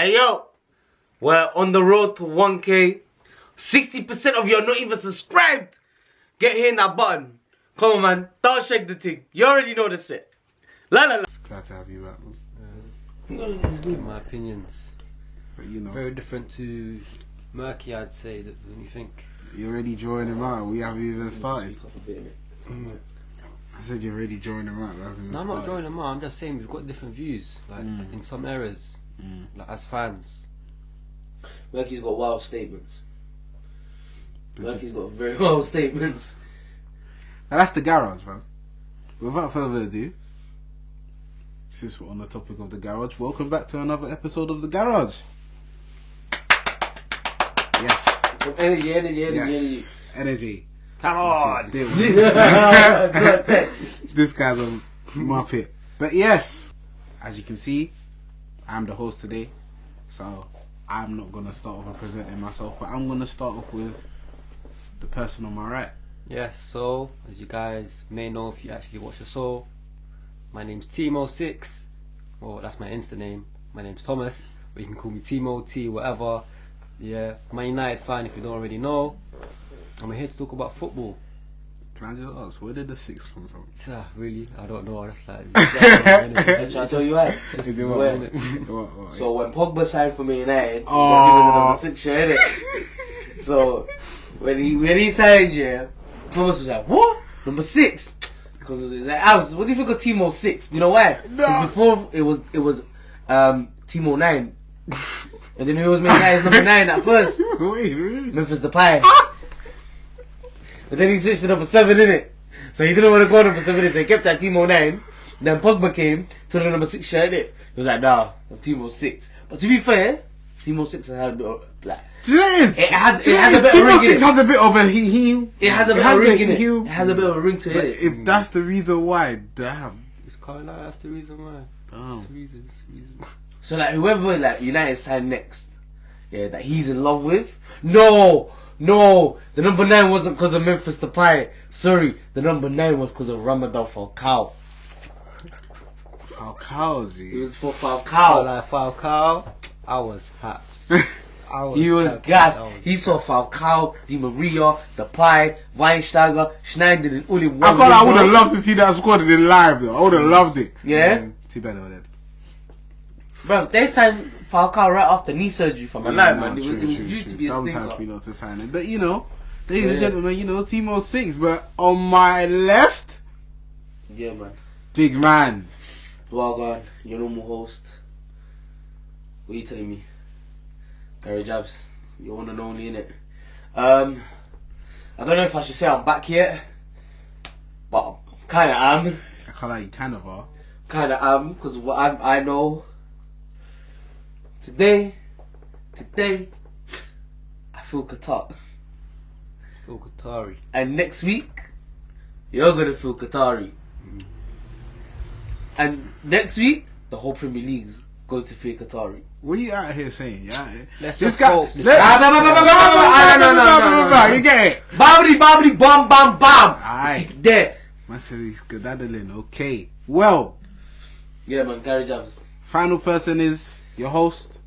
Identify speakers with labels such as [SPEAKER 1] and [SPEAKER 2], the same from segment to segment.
[SPEAKER 1] Hey yo, we're on the road to 1K. 60% of you are not even subscribed. Get hitting that button. Come on, man. Don't shake the thing. You already know the set. La la la.
[SPEAKER 2] It's glad to have you back, man.
[SPEAKER 3] It's good, my opinions.
[SPEAKER 2] But you know,
[SPEAKER 3] Very different to Murky, I'd say. That when you think
[SPEAKER 2] you're already drawing him out. We haven't even started.
[SPEAKER 3] Mm.
[SPEAKER 2] I said you're already drawing him out. We haven't even
[SPEAKER 3] No, I'm
[SPEAKER 2] started.
[SPEAKER 3] not drawing them out. I'm just saying we've got different views, like in some areas, like as fans.
[SPEAKER 1] Murky's got wild statements. Murky's got very wild statements.
[SPEAKER 2] Now that's the garage, man. Without further ado, since we're on the topic of the garage, welcome back to another episode of the garage. Yes.
[SPEAKER 1] Energy.
[SPEAKER 2] Yes. Energy.
[SPEAKER 3] Come on!
[SPEAKER 2] This guy's a muppet. But yes, as you can see, I'm the host today. So I'm not going to start off with presenting myself, but I'm going to start off with the person on my right.
[SPEAKER 3] Yes, so as you guys may know if you actually watch the show, my name's Timo6. Well, that's my Insta name. My name's Thomas, but you can call me Timo, T, whatever. Yeah, I'm a United fan if you don't already know. I'm here to talk about football.
[SPEAKER 2] Can I just ask, where did the 6 come from?
[SPEAKER 3] Really? I don't know. That's like.
[SPEAKER 1] Shall I tell you why?
[SPEAKER 2] Is it what?
[SPEAKER 1] So when Pogba signed for Man United, he
[SPEAKER 2] Oh.
[SPEAKER 1] got given the number 6 shirt, innit? So when he signed, yeah, Thomas was like, what? Number 6? Because he's like, what do you think of Timo 6? Do you know why? Because before it was Timo 9. And then who was Man United's number 9 at first?
[SPEAKER 2] Wait, really?
[SPEAKER 1] Memphis Depay. But then he switched to number 7, innit? So he didn't want to go number 7, so he kept that Timo 9. Then Pogba came to the number 6 shirt, innit? He was like, nah, I'm Timo 6. But to be fair, Timo 6 has had a bit of black.
[SPEAKER 2] It
[SPEAKER 1] has a bit of a ring in
[SPEAKER 2] Timo 6
[SPEAKER 1] it.
[SPEAKER 2] has a bit of a he.
[SPEAKER 1] It has a bit of a ring in it. It has a bit of a ring to
[SPEAKER 2] But
[SPEAKER 1] it.
[SPEAKER 2] if that's the reason why, damn.
[SPEAKER 3] It's kind of like that's the reason why.
[SPEAKER 2] Damn.
[SPEAKER 3] That's the reason. That's the reason.
[SPEAKER 1] So like whoever like United signed next, yeah, that he's in love with. No, the number 9 wasn't because of Memphis Depay. Sorry, the number 9 was because of Ramadan Falcao.
[SPEAKER 2] Falcao,
[SPEAKER 1] It
[SPEAKER 2] G.
[SPEAKER 1] was for
[SPEAKER 3] Falcao,
[SPEAKER 1] Falcao.
[SPEAKER 3] like Falcao, I was haps.
[SPEAKER 1] He was gassed. He saw Falcao, Di Maria, Depay, Weinsteiger, Schneider, and all in one.
[SPEAKER 2] I thought I would have loved to see that squad in live, though. I would have loved it.
[SPEAKER 1] Yeah?
[SPEAKER 2] Too bad about that.
[SPEAKER 1] Bro, they signed Falcao right after knee surgery from a live, man. It was due to be a
[SPEAKER 2] Sometimes
[SPEAKER 1] stinker.
[SPEAKER 2] we not to sign it. But you know, ladies and gentlemen, you know, Timo 6. But on my left,
[SPEAKER 1] Yeah, man.
[SPEAKER 2] big man.
[SPEAKER 1] Well gone, your normal host. What are you telling me? Gary Jabs, you're one and only, innit? I don't know if I should say I'm back yet, but kinda am.
[SPEAKER 2] I can't like you kind of are.
[SPEAKER 1] Kinda am, because what I know. Today, I feel Qatar.
[SPEAKER 3] Phil Qatari.
[SPEAKER 1] And next week, you're gonna feel Qatari. And next week, the whole Premier League's going to feel Qatari.
[SPEAKER 2] What are you out here saying? Yeah,
[SPEAKER 3] Let's
[SPEAKER 2] this
[SPEAKER 3] just
[SPEAKER 2] guy.
[SPEAKER 3] hope.
[SPEAKER 2] No,
[SPEAKER 1] No.
[SPEAKER 2] you get it.
[SPEAKER 1] Bobbity, bam, bam, bam.
[SPEAKER 2] Aye.
[SPEAKER 1] There.
[SPEAKER 2] Man said he's skedaddling. Okay. Well,
[SPEAKER 1] Yeah, man, Gary Jabs.
[SPEAKER 2] final person is your host,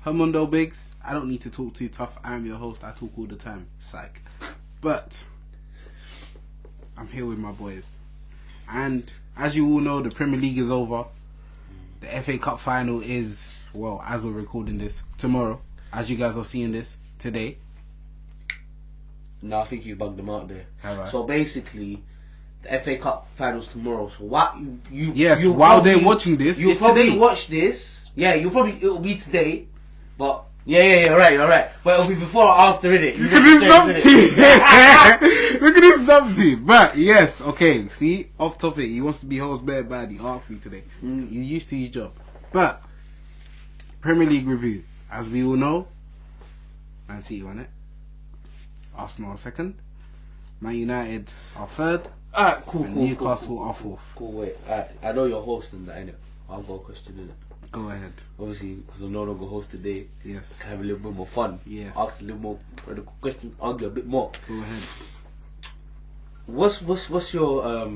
[SPEAKER 2] Hermundo Biggs. I don't need to talk too tough. I'm your host. I talk all the time. Psych. But I'm here with my boys. And as you all know, the Premier League is over. The FA Cup final is, well, as we're recording this, tomorrow. As you guys are seeing this today.
[SPEAKER 1] No, I think you bugged them out there.
[SPEAKER 2] Have I?
[SPEAKER 1] So basically, the FA Cup finals tomorrow. So what you
[SPEAKER 2] Yes,
[SPEAKER 1] you
[SPEAKER 2] while
[SPEAKER 1] probably-
[SPEAKER 2] they're watching this,
[SPEAKER 1] you'll
[SPEAKER 2] it's
[SPEAKER 1] probably
[SPEAKER 2] today.
[SPEAKER 1] watch this. Yeah, it'll be today. But yeah, you're right. But it'll be before or after, innit?
[SPEAKER 2] Look at this numpty. Look at this numpty. But yes, okay. See, off topic. He wants to be host better bad. He asked me today. He's used to his job. But Premier League review. As we all know, Man City won it. Arsenal are second. Man United are third.
[SPEAKER 1] Alright, cool.
[SPEAKER 2] And Newcastle are fourth.
[SPEAKER 1] Cool, wait. I know you're hosting that, innit? I've got a question, innit?
[SPEAKER 2] Go ahead.
[SPEAKER 1] Obviously, because I'm no longer host today,
[SPEAKER 2] Yes.
[SPEAKER 1] can have a little bit more fun.
[SPEAKER 2] Yes.
[SPEAKER 1] Ask a little more critical questions, argue a bit more.
[SPEAKER 2] Go ahead.
[SPEAKER 1] What's your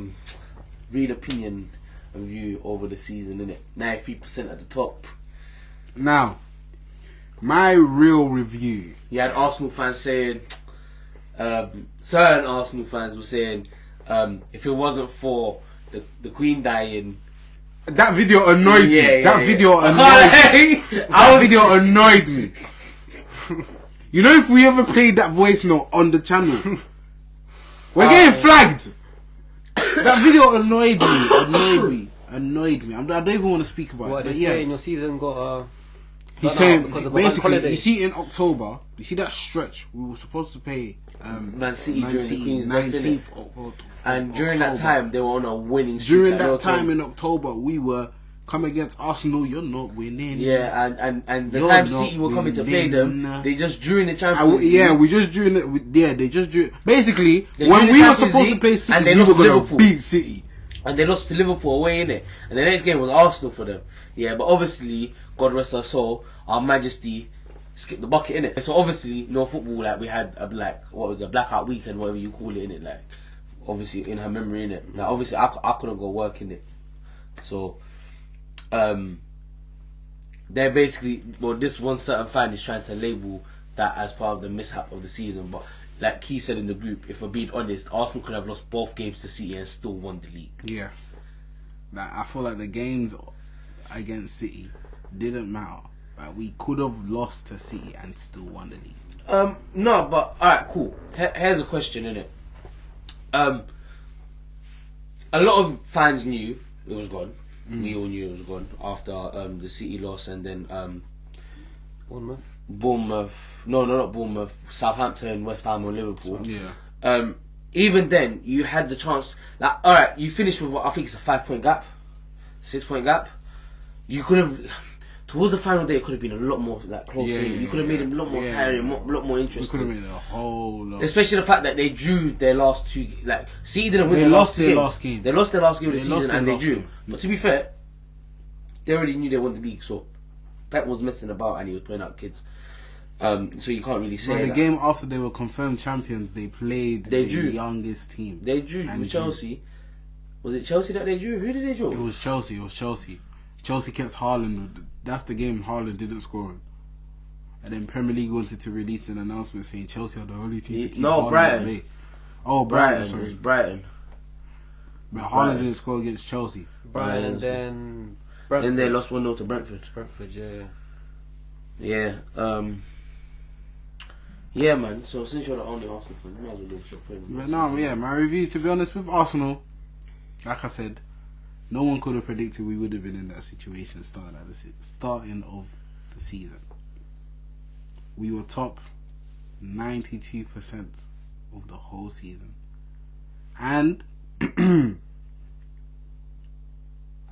[SPEAKER 1] real opinion of you over the season, innit? 93% at the top.
[SPEAKER 2] Now, My real review.
[SPEAKER 1] You had Arsenal fans saying, certain Arsenal fans were saying, if it wasn't for the Queen dying.
[SPEAKER 2] That video annoyed me. That video annoyed me. You know, if we ever played that voice note on the channel, we're getting flagged. That video annoyed me. I don't even want to speak about
[SPEAKER 3] What
[SPEAKER 2] it.
[SPEAKER 3] they
[SPEAKER 2] But yeah,
[SPEAKER 3] saying your season got
[SPEAKER 2] he's
[SPEAKER 3] run
[SPEAKER 2] saying
[SPEAKER 3] out because of a
[SPEAKER 2] basically,
[SPEAKER 3] bank holiday.
[SPEAKER 2] you see in October, you see that stretch we were supposed to play
[SPEAKER 1] Man City during the Queen's Death,
[SPEAKER 2] 19th of
[SPEAKER 1] and during that
[SPEAKER 2] October.
[SPEAKER 1] time they were on a winning streak.
[SPEAKER 2] During
[SPEAKER 1] at
[SPEAKER 2] that
[SPEAKER 1] no
[SPEAKER 2] time in October, we were coming against Arsenal. You're not winning.
[SPEAKER 1] Yeah, and the
[SPEAKER 2] You're
[SPEAKER 1] time
[SPEAKER 2] not
[SPEAKER 1] City were coming to play them,
[SPEAKER 2] winning.
[SPEAKER 1] they just drew in the Champions League.
[SPEAKER 2] We just drew in it. They just drew. Basically,
[SPEAKER 1] They
[SPEAKER 2] when
[SPEAKER 1] drew
[SPEAKER 2] we
[SPEAKER 1] the
[SPEAKER 2] were
[SPEAKER 1] Champions
[SPEAKER 2] supposed to
[SPEAKER 1] League,
[SPEAKER 2] play City,
[SPEAKER 1] and they
[SPEAKER 2] we were
[SPEAKER 1] lost to
[SPEAKER 2] going to
[SPEAKER 1] Liverpool.
[SPEAKER 2] beat City.
[SPEAKER 1] And they lost to Liverpool away, innit? And the next game was Arsenal for them. Yeah, but obviously, God rest our soul, Our Majesty skipped the bucket, innit? So obviously, no football, like we had a blackout weekend, whatever you call it, innit? Like, obviously in her memory, innit? Now, obviously, I couldn't go work, innit? So, they're basically, well, this one certain fan is trying to label that as part of the mishap of the season, but like he said in the group, if we're being honest, Arsenal could have lost both games to City and still won the league.
[SPEAKER 2] Yeah, like I feel like the games against City didn't matter. Like we could have lost to City and still won the league.
[SPEAKER 1] No, but alright, cool. Here's a question, innit? A lot of fans knew it was gone. We all knew it was gone after the City loss, and then Bournemouth. No, not Bournemouth. Southampton, West Ham, or Liverpool.
[SPEAKER 2] Yeah.
[SPEAKER 1] Even then, you had the chance. Like, all right, you finished with what I think it's a 5-point gap, 6-point gap. You could have towards the final day. It could have been a lot more like close. You could have made it a lot more tiring, a lot more
[SPEAKER 2] We
[SPEAKER 1] interesting.
[SPEAKER 2] could have made it a whole lot.
[SPEAKER 1] Especially the fact that they drew their last two. Like, City didn't win.
[SPEAKER 2] They
[SPEAKER 1] their
[SPEAKER 2] lost
[SPEAKER 1] last
[SPEAKER 2] their
[SPEAKER 1] game.
[SPEAKER 2] last game.
[SPEAKER 1] They lost their last game of the
[SPEAKER 2] They lost
[SPEAKER 1] season
[SPEAKER 2] their
[SPEAKER 1] and they
[SPEAKER 2] last
[SPEAKER 1] drew.
[SPEAKER 2] game.
[SPEAKER 1] But to be fair, they already knew they won the league. So Pep was messing about and he was playing out kids. So you can't really say
[SPEAKER 2] But the
[SPEAKER 1] that.
[SPEAKER 2] game after they were confirmed champions, they played
[SPEAKER 1] They
[SPEAKER 2] the
[SPEAKER 1] drew.
[SPEAKER 2] youngest team.
[SPEAKER 1] They drew
[SPEAKER 2] And
[SPEAKER 1] with Chelsea. Was it Chelsea that they drew? Who did they draw?
[SPEAKER 2] It was Chelsea. Chelsea kept Haaland. That's the game Haaland didn't score in. And then Premier League wanted to release an announcement saying Chelsea are the only team to keep Haaland
[SPEAKER 1] Brighton.
[SPEAKER 2] at bay. Oh,
[SPEAKER 1] Brighton.
[SPEAKER 2] Brighton,
[SPEAKER 1] It was
[SPEAKER 2] sorry.
[SPEAKER 1] Brighton.
[SPEAKER 2] But Haaland
[SPEAKER 1] Brighton.
[SPEAKER 2] didn't score against Chelsea.
[SPEAKER 3] Brighton
[SPEAKER 1] Yeah,
[SPEAKER 3] and then
[SPEAKER 1] Then they lost 1-0 to Brentford.
[SPEAKER 3] Brentford, yeah.
[SPEAKER 1] Yeah. Yeah, man. So since you're the only Arsenal fan, you might as well do your thing.
[SPEAKER 2] But no, yeah, my review, to be honest, with Arsenal, like I said, no one could have predicted we would have been in that situation starting of the season. We were top 92% of the whole season. And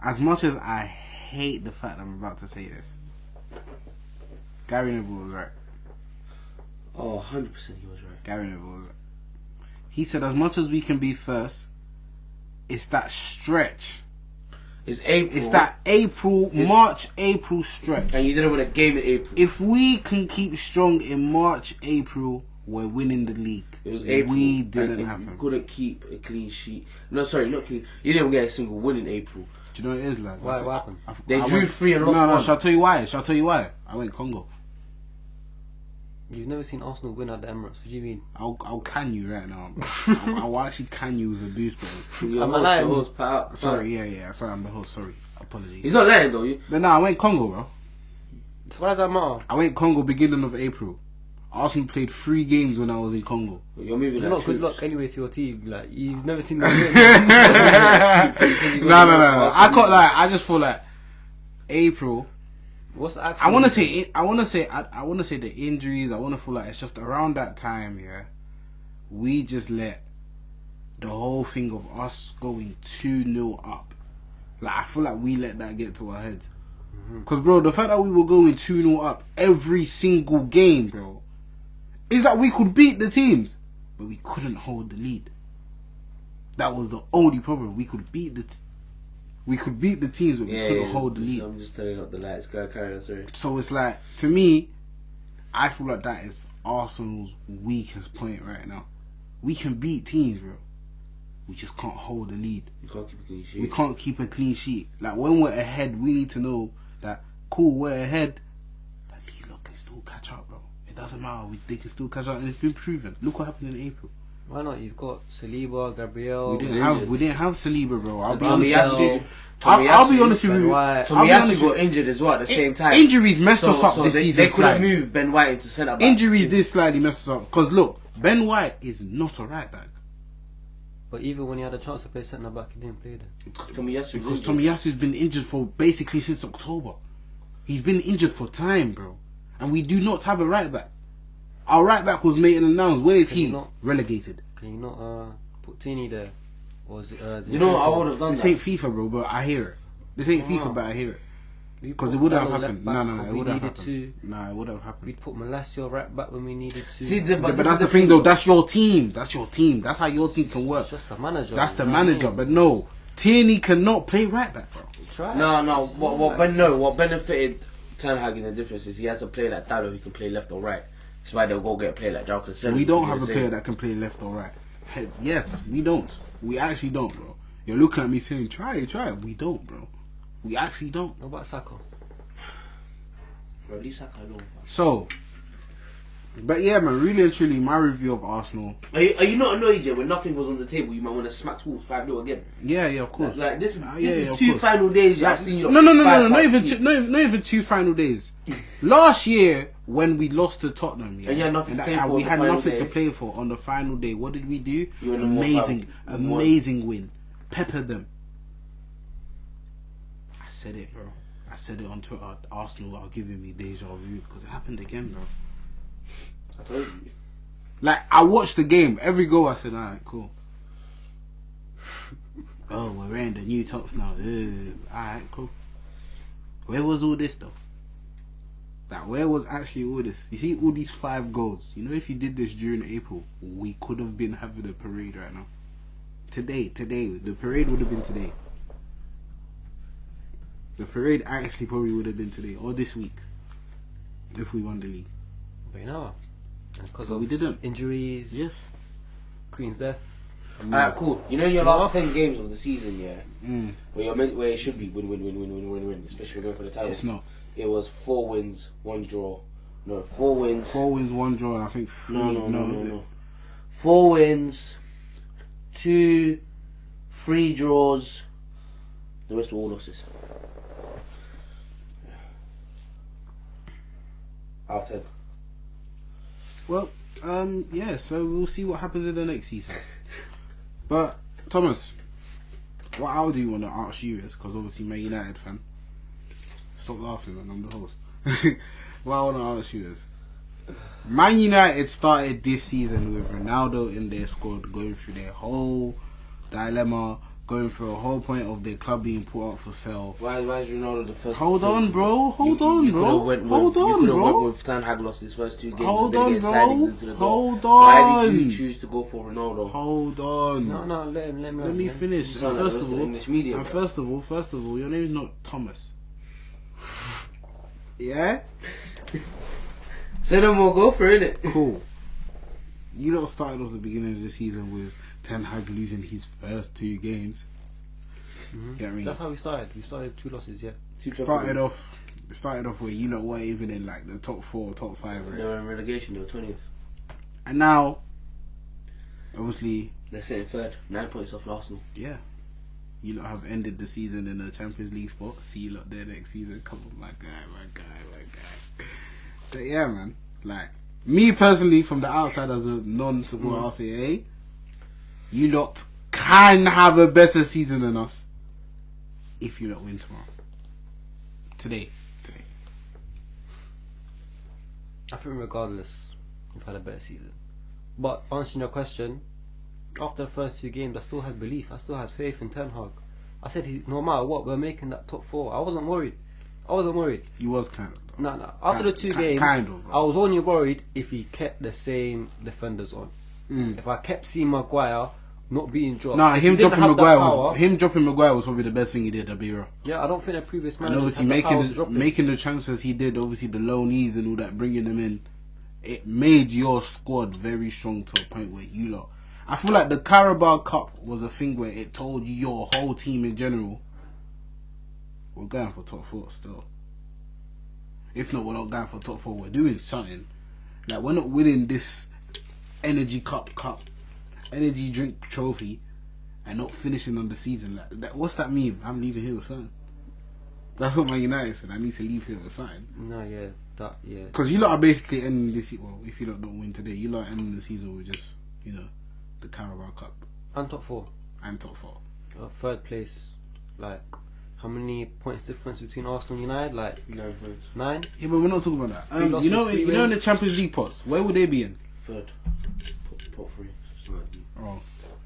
[SPEAKER 2] as much as I hate the fact I'm about to say this, Gary Neville was right.
[SPEAKER 1] Oh, 100% he was right.
[SPEAKER 2] Gary Neville was right. He said as much as we can be first, it's that stretch.
[SPEAKER 1] It's April.
[SPEAKER 2] It's that March-April stretch.
[SPEAKER 1] And you didn't win a game in April.
[SPEAKER 2] If we can keep strong in March, April, we're winning the league.
[SPEAKER 1] It was April.
[SPEAKER 2] We didn't
[SPEAKER 1] and
[SPEAKER 2] happen.
[SPEAKER 1] You couldn't keep a clean sheet. No, sorry, not clean. You didn't get a single win in April.
[SPEAKER 2] Do you know what it is, like?
[SPEAKER 3] Why? What happened?
[SPEAKER 1] They drew 3 and lost
[SPEAKER 2] No,
[SPEAKER 1] 1.
[SPEAKER 2] shall I tell you why? I went Congo.
[SPEAKER 3] You've never seen Arsenal win at the Emirates. What do you mean?
[SPEAKER 2] I'll can you right now. I'll actually can you with a boost, bro.
[SPEAKER 1] Your
[SPEAKER 3] I'm
[SPEAKER 1] host-
[SPEAKER 3] lying.
[SPEAKER 1] your host, Pat.
[SPEAKER 2] Sorry, yeah. Sorry, I'm the host. Sorry. Apologies.
[SPEAKER 1] He's not lying though.
[SPEAKER 2] But no, I went Congo, bro.
[SPEAKER 3] So why does that matter?
[SPEAKER 2] I went Congo beginning of April. Arsenal played 3 games when I was in Congo.
[SPEAKER 1] You're moving
[SPEAKER 3] You're
[SPEAKER 1] like
[SPEAKER 3] not good
[SPEAKER 1] troops.
[SPEAKER 3] luck anyway to your team. Like you've never seen them win.
[SPEAKER 2] No. I just feel like April.
[SPEAKER 3] What's the actual?
[SPEAKER 2] I want to say the injuries. I want to feel like it's just around that time. Yeah, we just let the whole thing of us going 2-0 up. Like I feel like we let that get to our heads. Cause bro, the fact that we were going 2-0 up every single game, bro, is that we could beat the teams, but we couldn't hold the lead. That was the only problem. We could beat the teams, but we couldn't hold the lead.
[SPEAKER 1] I'm just turning up the lights. Go carry on, sorry.
[SPEAKER 2] So it's like, to me, I feel like that is Arsenal's weakest point right now. We can beat teams, bro. We just can't hold the lead.
[SPEAKER 1] You can't keep a clean sheet.
[SPEAKER 2] We can't keep a clean sheet. Like when we're ahead, we need to know that cool, we're ahead. That lead's not still doesn't matter. They can still catch up, and it's been proven. Look what happened in April.
[SPEAKER 3] Why not? You've got Saliba, Gabriel.
[SPEAKER 2] We didn't have Saliba, bro. I'll be honest.
[SPEAKER 1] I'll
[SPEAKER 2] be honest with you.
[SPEAKER 1] Tomiyasu got injured as well at the same time.
[SPEAKER 2] Injuries messed us up this season.
[SPEAKER 1] They couldn't move Ben White into centre back.
[SPEAKER 2] Injuries did slightly mess us up. Because look, Ben White is not a right back.
[SPEAKER 3] But even when he had a chance to play centre back, he didn't play there.
[SPEAKER 2] Because Tomiyasu's been injured for basically since October. He's been injured for time, bro. And we do not have a right back. Our right back was Maitland-Niles. Where is he? Relegated.
[SPEAKER 3] Can you not put Tini there? Or is it,
[SPEAKER 1] you know what, I would have done
[SPEAKER 2] this
[SPEAKER 1] that.
[SPEAKER 2] Ain't FIFA, bro, but I hear it. This ain't FIFA, but I hear it. Because it wouldn't have happened. No, it wouldn't have happened. No, it wouldn't have happened.
[SPEAKER 3] We'd put Malacia right back when we needed to.
[SPEAKER 1] See,
[SPEAKER 2] but that's the thing, though. That's your team. That's your team. That's how your team can work.
[SPEAKER 3] It's just the manager.
[SPEAKER 2] That's the manager. But no, Tierney cannot play right back, bro.
[SPEAKER 1] No. What benefited Ten Hag in the difference is he has a player like Dallo who can play left or right. That's why they'll go get a player like Jao Cancelo.
[SPEAKER 2] We don't have a player that can play left or right. Yes, we don't. We actually don't, bro. You're looking at me saying, try it. We don't, bro. We actually don't.
[SPEAKER 3] What about Saka?
[SPEAKER 1] Bro, leave Saka alone.
[SPEAKER 2] So, but yeah, man, really and truly, my review of Arsenal.
[SPEAKER 1] Are you not annoyed yet when nothing was on the table? You might want to smack Wolves 5-0 again.
[SPEAKER 2] Yeah, of course.
[SPEAKER 1] Like this is two final days. I've seen you.
[SPEAKER 2] No. Not even two final days. Last year when we lost to Tottenham,
[SPEAKER 1] and you had nothing to play for.
[SPEAKER 2] We had nothing to play for on the final day. What did we do? Amazing win. Peppered them. I said it, bro. I said it on Twitter. Arsenal are giving me deja vu because it happened again, bro.
[SPEAKER 1] I told you.
[SPEAKER 2] Like, I watched the game. Every goal, I said, alright, cool. Oh, we're wearing the new tops now. Alright, cool. Where was all this, though? Like, where was actually all this? You see all these 5 goals. You know, if you did this during April, we could have been having a parade right now. Today, the parade would have been today. The parade actually probably would have been today or this week if we won the league.
[SPEAKER 3] But you know, because
[SPEAKER 2] we didn't.
[SPEAKER 3] Injuries.
[SPEAKER 2] Yes.
[SPEAKER 3] Queen's death.
[SPEAKER 1] Alright, cool. You know, in your last 10 games of the season, where it should be win, especially going for the title.
[SPEAKER 2] It's not.
[SPEAKER 1] It was 4 wins, 1 draw. No, 4 wins.
[SPEAKER 2] 4 wins, 1 draw, and I think
[SPEAKER 1] No. 4 wins, 2, 3 draws. The rest were all losses. Out of 10.
[SPEAKER 2] Well, yeah, so we'll see what happens in the next season. But, Thomas, what I do want to ask you is, because obviously you're a United fan. Stop laughing, man, I'm the host. What I want to ask you is, Man United started this season with Ronaldo in their squad, going through their whole dilemma, going through a whole point of their club being put out for sale.
[SPEAKER 1] Why is Ronaldo the first?
[SPEAKER 2] Hold on, bro. Hold on, bro.
[SPEAKER 1] You could have went with Ten Hag lost his first 2 games.
[SPEAKER 2] Hold on, bro. Hold on.
[SPEAKER 1] Why did you choose to go for Ronaldo?
[SPEAKER 2] Hold on.
[SPEAKER 3] No, let
[SPEAKER 2] me finish. First of all, your name is not Thomas. Yeah?
[SPEAKER 1] Say no more, go for it.
[SPEAKER 2] Cool. You don't start off the beginning of the season with Ten Hag losing his first 2 games.
[SPEAKER 3] Mm-hmm.
[SPEAKER 2] Get me?
[SPEAKER 3] That's how we started. We started 2 losses, yeah.
[SPEAKER 2] Started off where you know weren't even in like the top 4, top 5 race.
[SPEAKER 1] They were in relegation, they were 20th.
[SPEAKER 2] And now, obviously,
[SPEAKER 1] they're sitting 3rd, 9 points off Arsenal.
[SPEAKER 2] Yeah. You lot have ended the season in a Champions League spot. See you lot there next season. Come on, my guy. But yeah, man. Like, me personally, from the outside as a non-supporter, I'll say, hey, you lot can have a better season than us if you don't win tomorrow. Today.
[SPEAKER 3] I think regardless, we've had a better season. But answering your question, after the first 2 games, I still had belief. I still had faith in Ten Hag. I said, no matter what, we're making that top 4. I wasn't worried.
[SPEAKER 2] You was kind of.
[SPEAKER 3] No. After the 2 games, I was only worried if he kept the same defenders on. If I kept seeing Maguire not being dropped.
[SPEAKER 2] No, him dropping Maguire was probably the best thing he did at Bira.
[SPEAKER 3] Yeah, I don't think the previous man.
[SPEAKER 2] And obviously making the transfers he did, obviously the loanees and all that, bringing them in, it made your squad very strong to a point where you lot. I feel like the Carabao Cup was a thing where it told you your whole team in general, we're going for top 4 still. If not, we're not going for top 4. We're doing something. Like, we're not winning this energy energy drink trophy and not finishing on the season. Like, what's that mean? I'm leaving here with something. That's what Man United said. I need to leave here with something.
[SPEAKER 3] No, yeah,
[SPEAKER 2] Because you lot are basically ending this. Well, if you lot don't win today, you lot are ending the season with just, you know, the Carabao Cup
[SPEAKER 3] and top four. Third place. Like, how many points difference between Arsenal and United? Like
[SPEAKER 1] 9 points.
[SPEAKER 3] 9.
[SPEAKER 2] Yeah, but we're not talking about that.
[SPEAKER 3] Three losses,
[SPEAKER 2] you know,
[SPEAKER 3] three
[SPEAKER 2] you know, in the
[SPEAKER 3] wins.
[SPEAKER 2] Champions League pots, where would they be in?
[SPEAKER 1] Third. Pot 3.
[SPEAKER 2] Oh,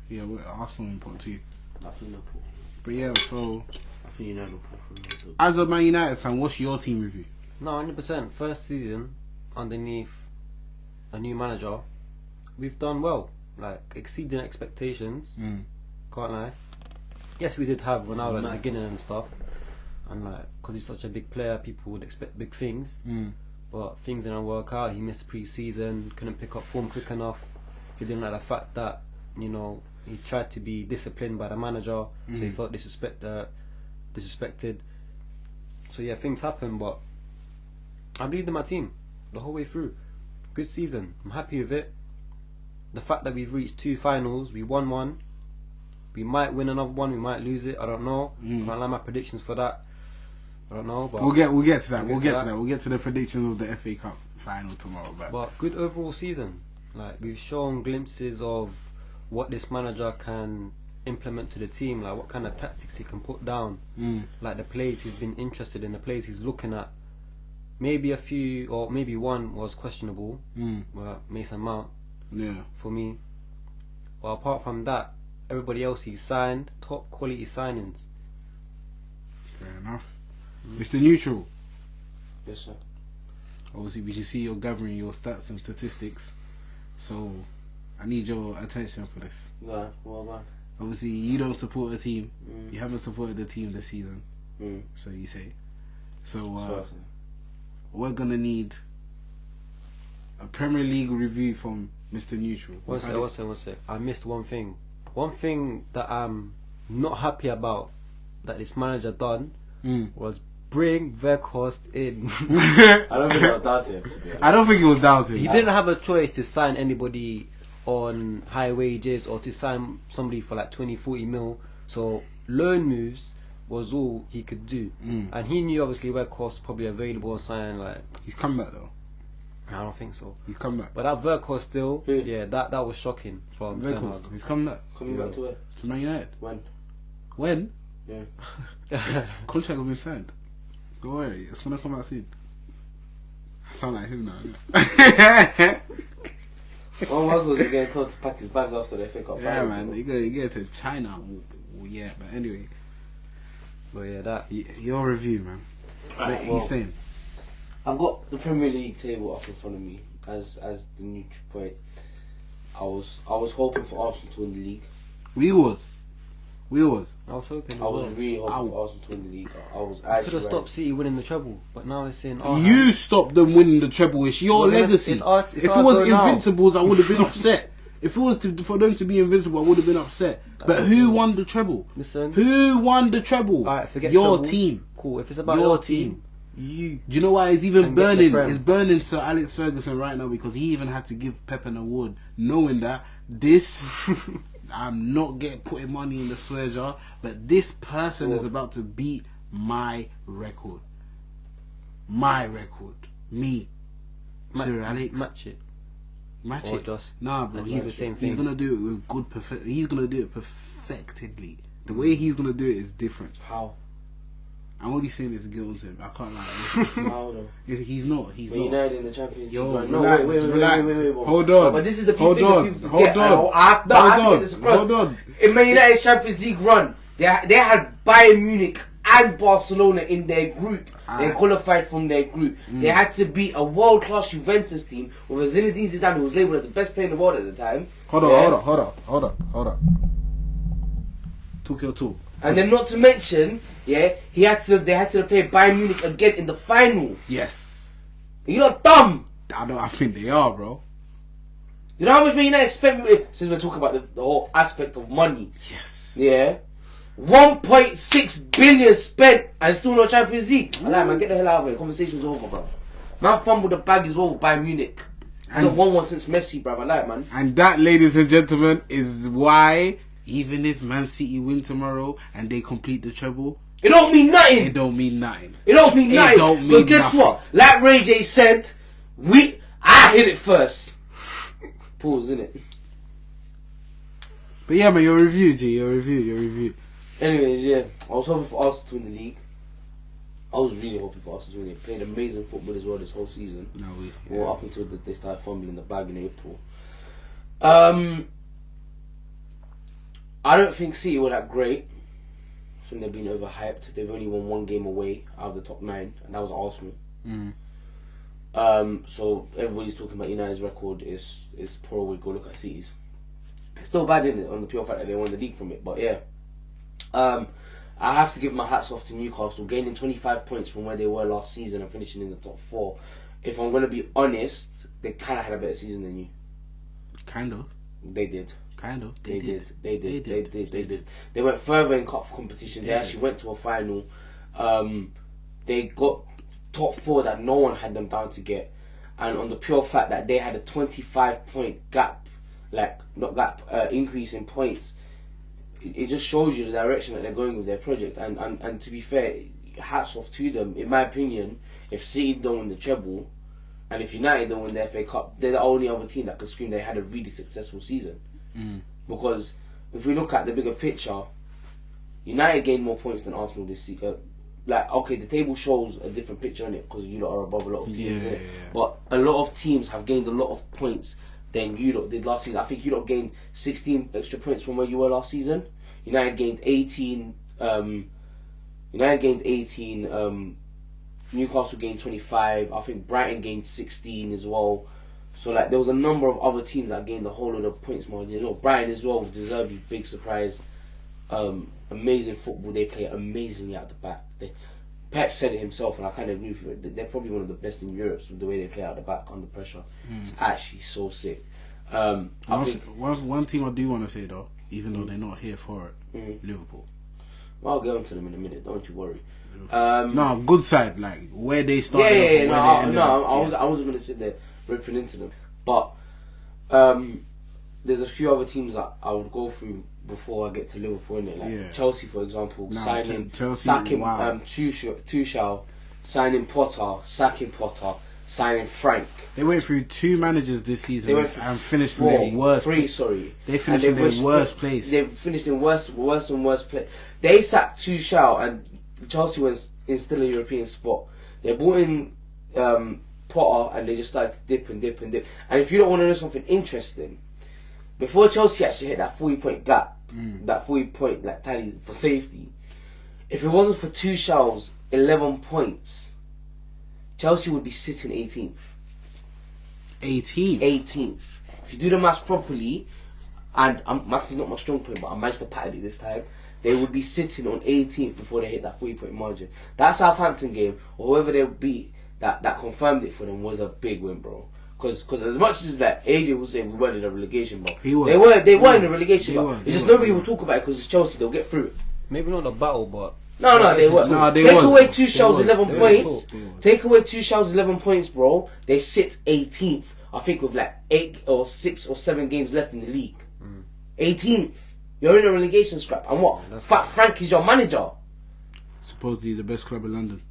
[SPEAKER 2] yeah, we're Arsenal in pot 2.
[SPEAKER 1] I think they're pot.
[SPEAKER 2] But yeah, so
[SPEAKER 1] I think United will pot 3.
[SPEAKER 2] as a Man United fan, what's your team review?
[SPEAKER 3] No, 100%. First season underneath a new manager, we've done well. Like, exceeding expectations. Can't lie. Yes, we did have Ronaldo at the beginning and stuff, and like, because he's such a big player, people would expect big things. But things didn't work out. He missed pre-season, couldn't pick up form quick enough. He didn't like the fact that, you know, he tried to be disciplined by the manager, so he felt disrespected. So yeah, things happen, but I believed in my team the whole way through. Good season. I'm happy with it. The fact that we've reached 2 finals, we won one. We might win another one, we might lose it. I don't know. Can't lie, my predictions for that. I don't know. But
[SPEAKER 2] We'll get to that. We'll get to the predictions of the FA Cup final tomorrow. But
[SPEAKER 3] good overall season. Like, we've shown glimpses of what this manager can implement to the team, like what kind of tactics he can put down, like the plays he's been interested in, the plays he's looking at. Maybe a few, or maybe one was questionable, Mason Mount, for me. But apart from that, everybody else he's signed, top quality signings.
[SPEAKER 2] Fair enough. Mr. Neutral.
[SPEAKER 1] Yes, sir.
[SPEAKER 2] Obviously, we can see you're gathering your stats and statistics, so I need your attention for this.
[SPEAKER 1] Well, man.
[SPEAKER 2] Obviously, you don't support a team. You haven't supported the team this season, so you say. So we're gonna need a Premier League review from Mr. Neutral.
[SPEAKER 3] One sec. I missed one thing. One thing that I'm not happy about that this manager done was bring Weghorst in.
[SPEAKER 1] I don't think it was down to him, to be honest.
[SPEAKER 2] I don't think it was down to him.
[SPEAKER 3] He didn't have a choice to sign anybody on high wages or to sign somebody for like 20-40 mil. So loan moves was all he could do. And he knew obviously Weghorst probably available and signing like...
[SPEAKER 2] He's come back though.
[SPEAKER 3] I don't think so.
[SPEAKER 2] He's come back.
[SPEAKER 3] But that Weghorst still, that was shocking from Ten Hag.
[SPEAKER 2] He's come back.
[SPEAKER 1] Coming back to where?
[SPEAKER 2] To Man United.
[SPEAKER 1] When?
[SPEAKER 2] Yeah.
[SPEAKER 1] Yeah.
[SPEAKER 2] Contract has been signed. Don't worry, it's gonna come out soon. I sound like him now.
[SPEAKER 1] Oh my God, he's getting told to pack his bag after the FA Cup.
[SPEAKER 2] Yeah, man. You get to China. Yeah, but anyway.
[SPEAKER 3] But yeah, that.
[SPEAKER 2] Your review, man.
[SPEAKER 1] Right,
[SPEAKER 2] He's staying.
[SPEAKER 1] I've got the Premier League table up in front of me as the neutral point. I was hoping for Arsenal to win the league.
[SPEAKER 2] We was.
[SPEAKER 3] I was hoping.
[SPEAKER 1] I was really hoping for Arsenal to win the league. I was actually
[SPEAKER 3] could have stopped City winning the treble, but now it's in.
[SPEAKER 2] You stopped them winning the treble. It's your legacy. If it was Invincibles, I would have been upset. If it was for them to be invincible, I would have been upset. But who won the treble?
[SPEAKER 3] Listen.
[SPEAKER 2] Who won the treble?
[SPEAKER 3] Alright, forget
[SPEAKER 2] your
[SPEAKER 3] treble.
[SPEAKER 2] team.
[SPEAKER 3] Cool. If it's about your team, you.
[SPEAKER 2] Do you know why it's even
[SPEAKER 3] can get the
[SPEAKER 2] burning?
[SPEAKER 3] Prem.
[SPEAKER 2] It's burning Sir Alex Ferguson right now because he even had to give Pep an award, knowing that this. I'm not putting money in the swear jar, but this person is about to beat my record. My record. Me. Sir Alex.
[SPEAKER 3] Match it.
[SPEAKER 2] Match
[SPEAKER 3] Or
[SPEAKER 2] it.
[SPEAKER 3] just
[SPEAKER 2] Nah, bro.
[SPEAKER 3] achieve the same thing.
[SPEAKER 2] He's gonna do it with good he's gonna do it perfectedly. The way he's gonna do it is different.
[SPEAKER 1] How?
[SPEAKER 2] I'm only saying it's guilt to him. I can't lie.
[SPEAKER 1] How though?
[SPEAKER 2] He's not. He's
[SPEAKER 1] We're
[SPEAKER 2] not.
[SPEAKER 1] United in the Champions League.
[SPEAKER 2] Yo,
[SPEAKER 1] Right?
[SPEAKER 2] relax, relax. Hold on.
[SPEAKER 1] But this is the
[SPEAKER 2] Hold
[SPEAKER 1] thing
[SPEAKER 2] on.
[SPEAKER 1] that people
[SPEAKER 2] Hold
[SPEAKER 1] forget.
[SPEAKER 2] on.
[SPEAKER 1] I have to get this across.
[SPEAKER 2] Hold on.
[SPEAKER 1] In Man United's Champions League run, they had Bayern Munich and Barcelona in their group. They qualified from their group. They had to beat a world-class Juventus team with a Zinedine Zidane, who was labelled as the best player in the world at the time.
[SPEAKER 2] Hold on. Took your two.
[SPEAKER 1] And then, not to mention, they had to play Bayern Munich again in the final.
[SPEAKER 2] Yes.
[SPEAKER 1] You not dumb.
[SPEAKER 2] I think they are, bro.
[SPEAKER 1] You know how much Man United spent since we're talking about the whole aspect of money?
[SPEAKER 2] Yes.
[SPEAKER 1] Yeah. 1.6 billion spent and still no Champions League. I like, man, get the hell out of here. Conversation's over, bro. Man fumbled the bag as well with Bayern Munich. He's not won one since Messi, bruv. I like, man.
[SPEAKER 2] And that, ladies and gentlemen, is why even if Man City win tomorrow and they complete the treble,
[SPEAKER 1] it don't mean nothing.
[SPEAKER 2] It don't mean nothing.
[SPEAKER 1] It don't mean nothing. Because guess what? Like Ray J said, I hit it first. Pause, innit?
[SPEAKER 2] But yeah, man, your review, G. Your review.
[SPEAKER 1] Anyways, yeah. I was hoping for Arsenal to win the league. I was really hoping for Arsenal to win. They played amazing football as well this whole season. Well, up until they started fumbling the bag in April. I don't think City were that great. I think they've been overhyped. They've only won one game away out of the top 9, and that was Arsenal. So everybody's talking about United's record is poor away. Go look at City's. It's still bad, isn't it, on the pure fact that they won the league from it. But yeah, I have to give my hats off to Newcastle, gaining 25 points from where they were last season and finishing in the top 4. If I'm going to be honest, they kind of had a better season than you.
[SPEAKER 2] Kind of.
[SPEAKER 1] They did.
[SPEAKER 2] Kind of.
[SPEAKER 1] They did. They went further in cup competition. They actually went to a final. They got top 4 that no one had them down to get. And on the pure fact that they had a 25-point gap, increase in points, it just shows you the direction that they're going with their project. And to be fair, hats off to them. In my opinion, if City don't win the treble, and if United don't win the FA Cup, they're the only other team that could scream they had a really successful season. Because if we look at the bigger picture, United gained more points than Arsenal this season. Okay, the table shows a different picture in it because you lot are above a lot of teams. Yeah. But a lot of teams have gained a lot of points than you lot did last season. I think you lot gained 16 extra points from where you were last season. United gained 18. Newcastle gained 25. I think Brighton gained 16 as well. So there was a number of other teams that gained a whole lot of points more. Brighton as well, deservedly big surprise. Amazing football. They play amazingly out the back. Pep said it himself, and I kind of agree with it. They're probably one of the best in Europe with the way they play out the back under pressure. It's actually so sick. I think
[SPEAKER 2] one team I do want to say though, even though they're not here for it, Liverpool.
[SPEAKER 1] Well, I'll get on to them in a minute. Don't you worry.
[SPEAKER 2] No, good side, where they started.
[SPEAKER 1] I wasn't going to sit there ripping into them, but there's a few other teams that I would go through before I get to Liverpool, innit? Chelsea, for example, sacking Tuchel, signing Potter, sacking Potter, signing Frank.
[SPEAKER 2] They went through 2 managers this season and finished in their worst. They finished in their worst place.
[SPEAKER 1] They finished in worse and worse place. They sacked Tuchel and Chelsea was in still a European spot. They brought in Potter and they just started to dip. And if you don't want to know something interesting, before Chelsea actually hit that 40-point gap, that 40-point tally for safety, if it wasn't for Tuchel's 11 points, Chelsea would be sitting 18th. 18th. If you do the maths properly, and maths is not my strong point, but I managed to pattern it this time, they would be sitting on 18th before they hit that 3-point margin. That Southampton game, or whoever they beat, that confirmed it for them, was a big win, bro. Because as much as AJ was saying we weren't in a relegation, bro. They were in a relegation, but it's just nobody will talk about it because it's Chelsea. They'll get through it.
[SPEAKER 3] Maybe not the battle, but
[SPEAKER 1] no, they were. Take away Tuchel's 11 points. Take away Tuchel's 11 points, bro. They sit 18th. I think with 8 or 6 or 7 games left in the league. 18th. You're in a relegation scrap. And what? Fat Frank is your manager.
[SPEAKER 2] Supposedly the best club in London.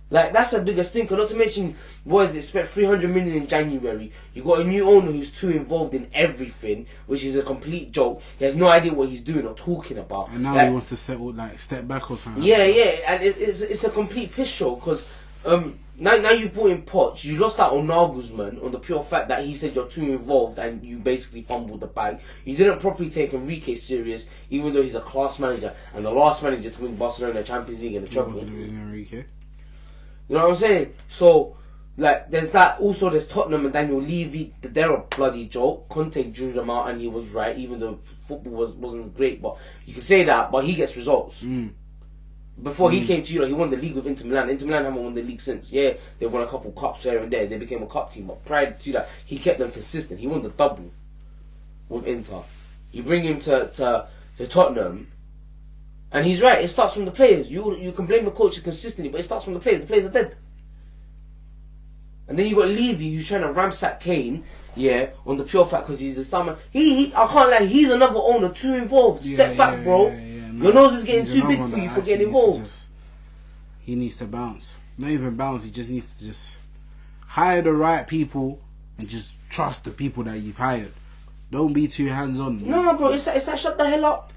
[SPEAKER 1] That's the biggest thing. Not to mention, boys, they spent 300 million in January. You got a new owner who's too involved in everything, which is a complete joke. He has no idea what he's doing or talking about.
[SPEAKER 2] And now he wants to step back or something.
[SPEAKER 1] Yeah, and it's a complete piss show because now you brought in Poch. You lost out on Nagelsmann on the pure fact that he said you're too involved and you basically fumbled the bag. You didn't properly take Enrique serious, even though he's a class manager and the last manager to win Barcelona Champions League and the treble.
[SPEAKER 2] Enrique?
[SPEAKER 1] You know what I'm saying? So, there's that. Also, there's Tottenham and Daniel Levy. They're a bloody joke. Conte drew them out and he was right, even though football wasn't great. But you can say that, but he gets results. Before he came to he won the league with Inter Milan. Inter Milan haven't won the league since. Yeah, they won a couple cups here and there. They became a cup team. But prior to that, he kept them consistent. He won the double with Inter. You bring him to Tottenham, and he's right. It starts from the players. You can blame the coach consistently, but it starts from the players. The players are dead. And then you got Levy who's trying to ramsack Kane, yeah, on the pure fact because he's the star man. I can't lie, he's another owner too involved. Step back, bro.
[SPEAKER 2] No,
[SPEAKER 1] your nose is getting
[SPEAKER 2] he's
[SPEAKER 1] too
[SPEAKER 2] another
[SPEAKER 1] big
[SPEAKER 2] one
[SPEAKER 1] for
[SPEAKER 2] that
[SPEAKER 1] you for
[SPEAKER 2] actually
[SPEAKER 1] getting
[SPEAKER 2] needs to
[SPEAKER 1] involved.
[SPEAKER 2] He needs to bounce. Not even bounce, he just needs to just hire the right people and just trust the people that you've hired. Don't be too hands-on.
[SPEAKER 1] No, bro, it's like shut the hell up.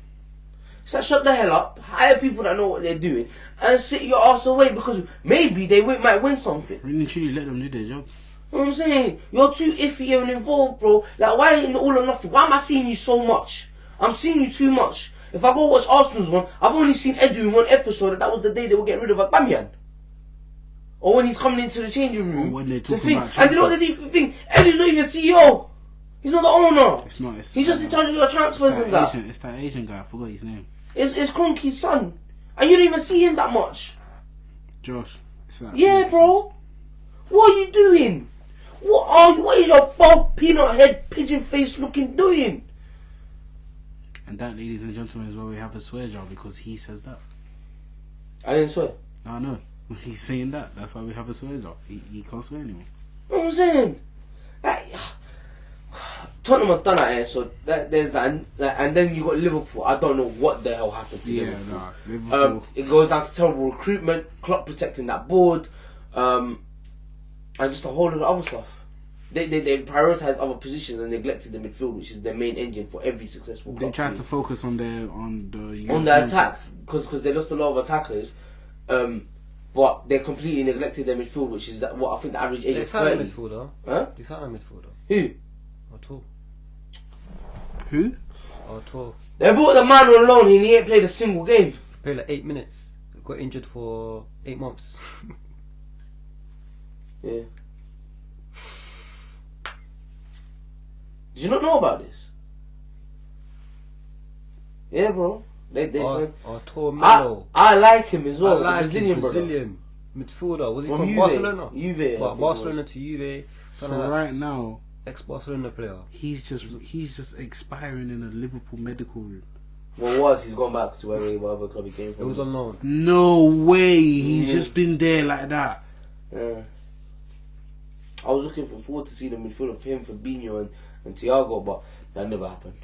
[SPEAKER 1] It's like shut the hell up, hire people that know what they're doing, and sit your ass away because maybe they might win something.
[SPEAKER 2] Really, truly let them do their job.
[SPEAKER 1] You know what I'm saying? You're too iffy and involved, bro. Like, why ain't it all or nothing? Why am I seeing you so much? I'm seeing you too much. If I go watch Arsenal's one, I've only seen Edu in one episode, and that was the day they were getting rid of Aubameyang. Or when he's coming into the changing room.
[SPEAKER 2] Or when they're
[SPEAKER 1] to
[SPEAKER 2] talking
[SPEAKER 1] think.
[SPEAKER 2] about
[SPEAKER 1] And you know what the thing? Edu's not even CEO. He's not the owner.
[SPEAKER 2] It's not.
[SPEAKER 1] He's just in charge of your transfers and that.
[SPEAKER 2] It's that Asian guy. I forgot his name.
[SPEAKER 1] It's Kroenke's son. And you don't even see him that much.
[SPEAKER 2] Josh.
[SPEAKER 1] Yeah, bro. What are you doing? What is your bald peanut head, pigeon face looking doing?
[SPEAKER 2] And that, ladies and gentlemen, is why we have a swear jar, because he says that.
[SPEAKER 1] I didn't swear.
[SPEAKER 2] No, no. He's saying that. That's why we have a swear jar. He can't swear anymore.
[SPEAKER 1] You know what I'm saying? Like, Tottenham have done that here, so there's that, and then you got Liverpool. I don't know what the hell happened to Liverpool.
[SPEAKER 2] Liverpool.
[SPEAKER 1] It goes down to terrible recruitment, Klopp protecting that board, and just a whole lot of other stuff. They prioritised other positions and neglected the midfield, which is their main engine for every successful club.
[SPEAKER 2] They tried to focus on
[SPEAKER 1] the attacks because they lost a lot of attackers, but they completely neglected their midfield, which is what I think the average age is 30.
[SPEAKER 3] Midfielder.
[SPEAKER 1] Huh?
[SPEAKER 3] They signed a midfielder.
[SPEAKER 1] Who?
[SPEAKER 3] O'Toole.
[SPEAKER 2] Who?
[SPEAKER 3] O'Toole.
[SPEAKER 1] They brought the man on loan and he ain't played a single game.
[SPEAKER 3] Played like 8 minutes. Got injured for 8 months.
[SPEAKER 1] Yeah. Did you not know about this? Yeah, bro. They said
[SPEAKER 3] O'Toole Melo.
[SPEAKER 1] I like him as well.
[SPEAKER 3] I like
[SPEAKER 1] Brazilian,
[SPEAKER 3] Brazilian midfielder. Was he from
[SPEAKER 1] Juve.
[SPEAKER 3] Barcelona?
[SPEAKER 1] Juve.
[SPEAKER 3] But Barcelona to Juve.
[SPEAKER 2] So right now,
[SPEAKER 3] ex-Barcelona player.
[SPEAKER 2] he's just expiring in a Liverpool medical room.
[SPEAKER 1] Well, he's gone back to whatever club he came from.
[SPEAKER 3] It was on loan.
[SPEAKER 2] No way. He's just been there like that.
[SPEAKER 1] Yeah. I was looking forward to seeing the midfield of him, Fabinho and Thiago, but that never happened.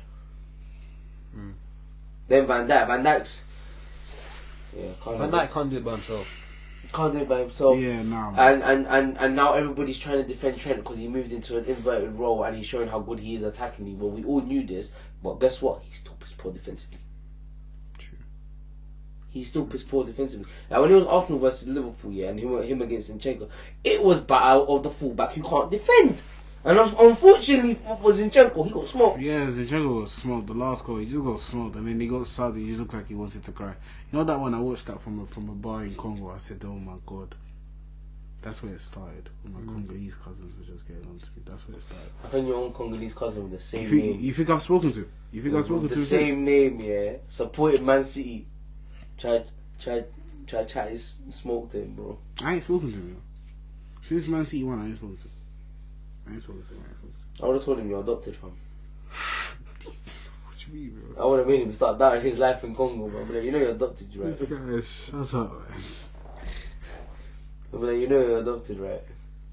[SPEAKER 1] Then Van Dijk's. Yeah,
[SPEAKER 3] Van Dijk can't do it by himself.
[SPEAKER 1] Can't do it by himself.
[SPEAKER 2] Yeah, no.
[SPEAKER 1] And now everybody's trying to defend Trent because he moved into an inverted role and he's showing how good he is attackingly. Well, we all knew this, but guess what? He's still piss poor defensively.
[SPEAKER 2] True.
[SPEAKER 1] He's still piss poor defensively. Like when it was Arsenal versus Liverpool, yeah, and him against Zinchenko, it was battle of the fullback who can't defend. And unfortunately for Zinchenko, he got smoked.
[SPEAKER 2] Yeah, Zinchenko got smoked. The last goal, he just got smoked, and then he got subbed. He just looked like he wanted to cry. You know that one I watched that from a bar in Congo. I said, "Oh my god." That's where it started. When my Congolese cousins were just getting on to me. That's where it started.
[SPEAKER 1] I think your own Congolese cousin with the same name.
[SPEAKER 2] You think I've spoken to? You think I've spoken to?
[SPEAKER 1] The same name, yeah. Supported Man City. Tried his smoked him, bro.
[SPEAKER 2] I ain't spoken to him. Since Man City won, I ain't spoken to him.
[SPEAKER 1] I would have told him you're adopted, fam.
[SPEAKER 2] What you mean, bro?
[SPEAKER 1] I would have made him start doubting his life in Congo, bro. But like, you know you're adopted, right?
[SPEAKER 2] This guy, shut up, man.
[SPEAKER 1] But like, you know you're adopted, right?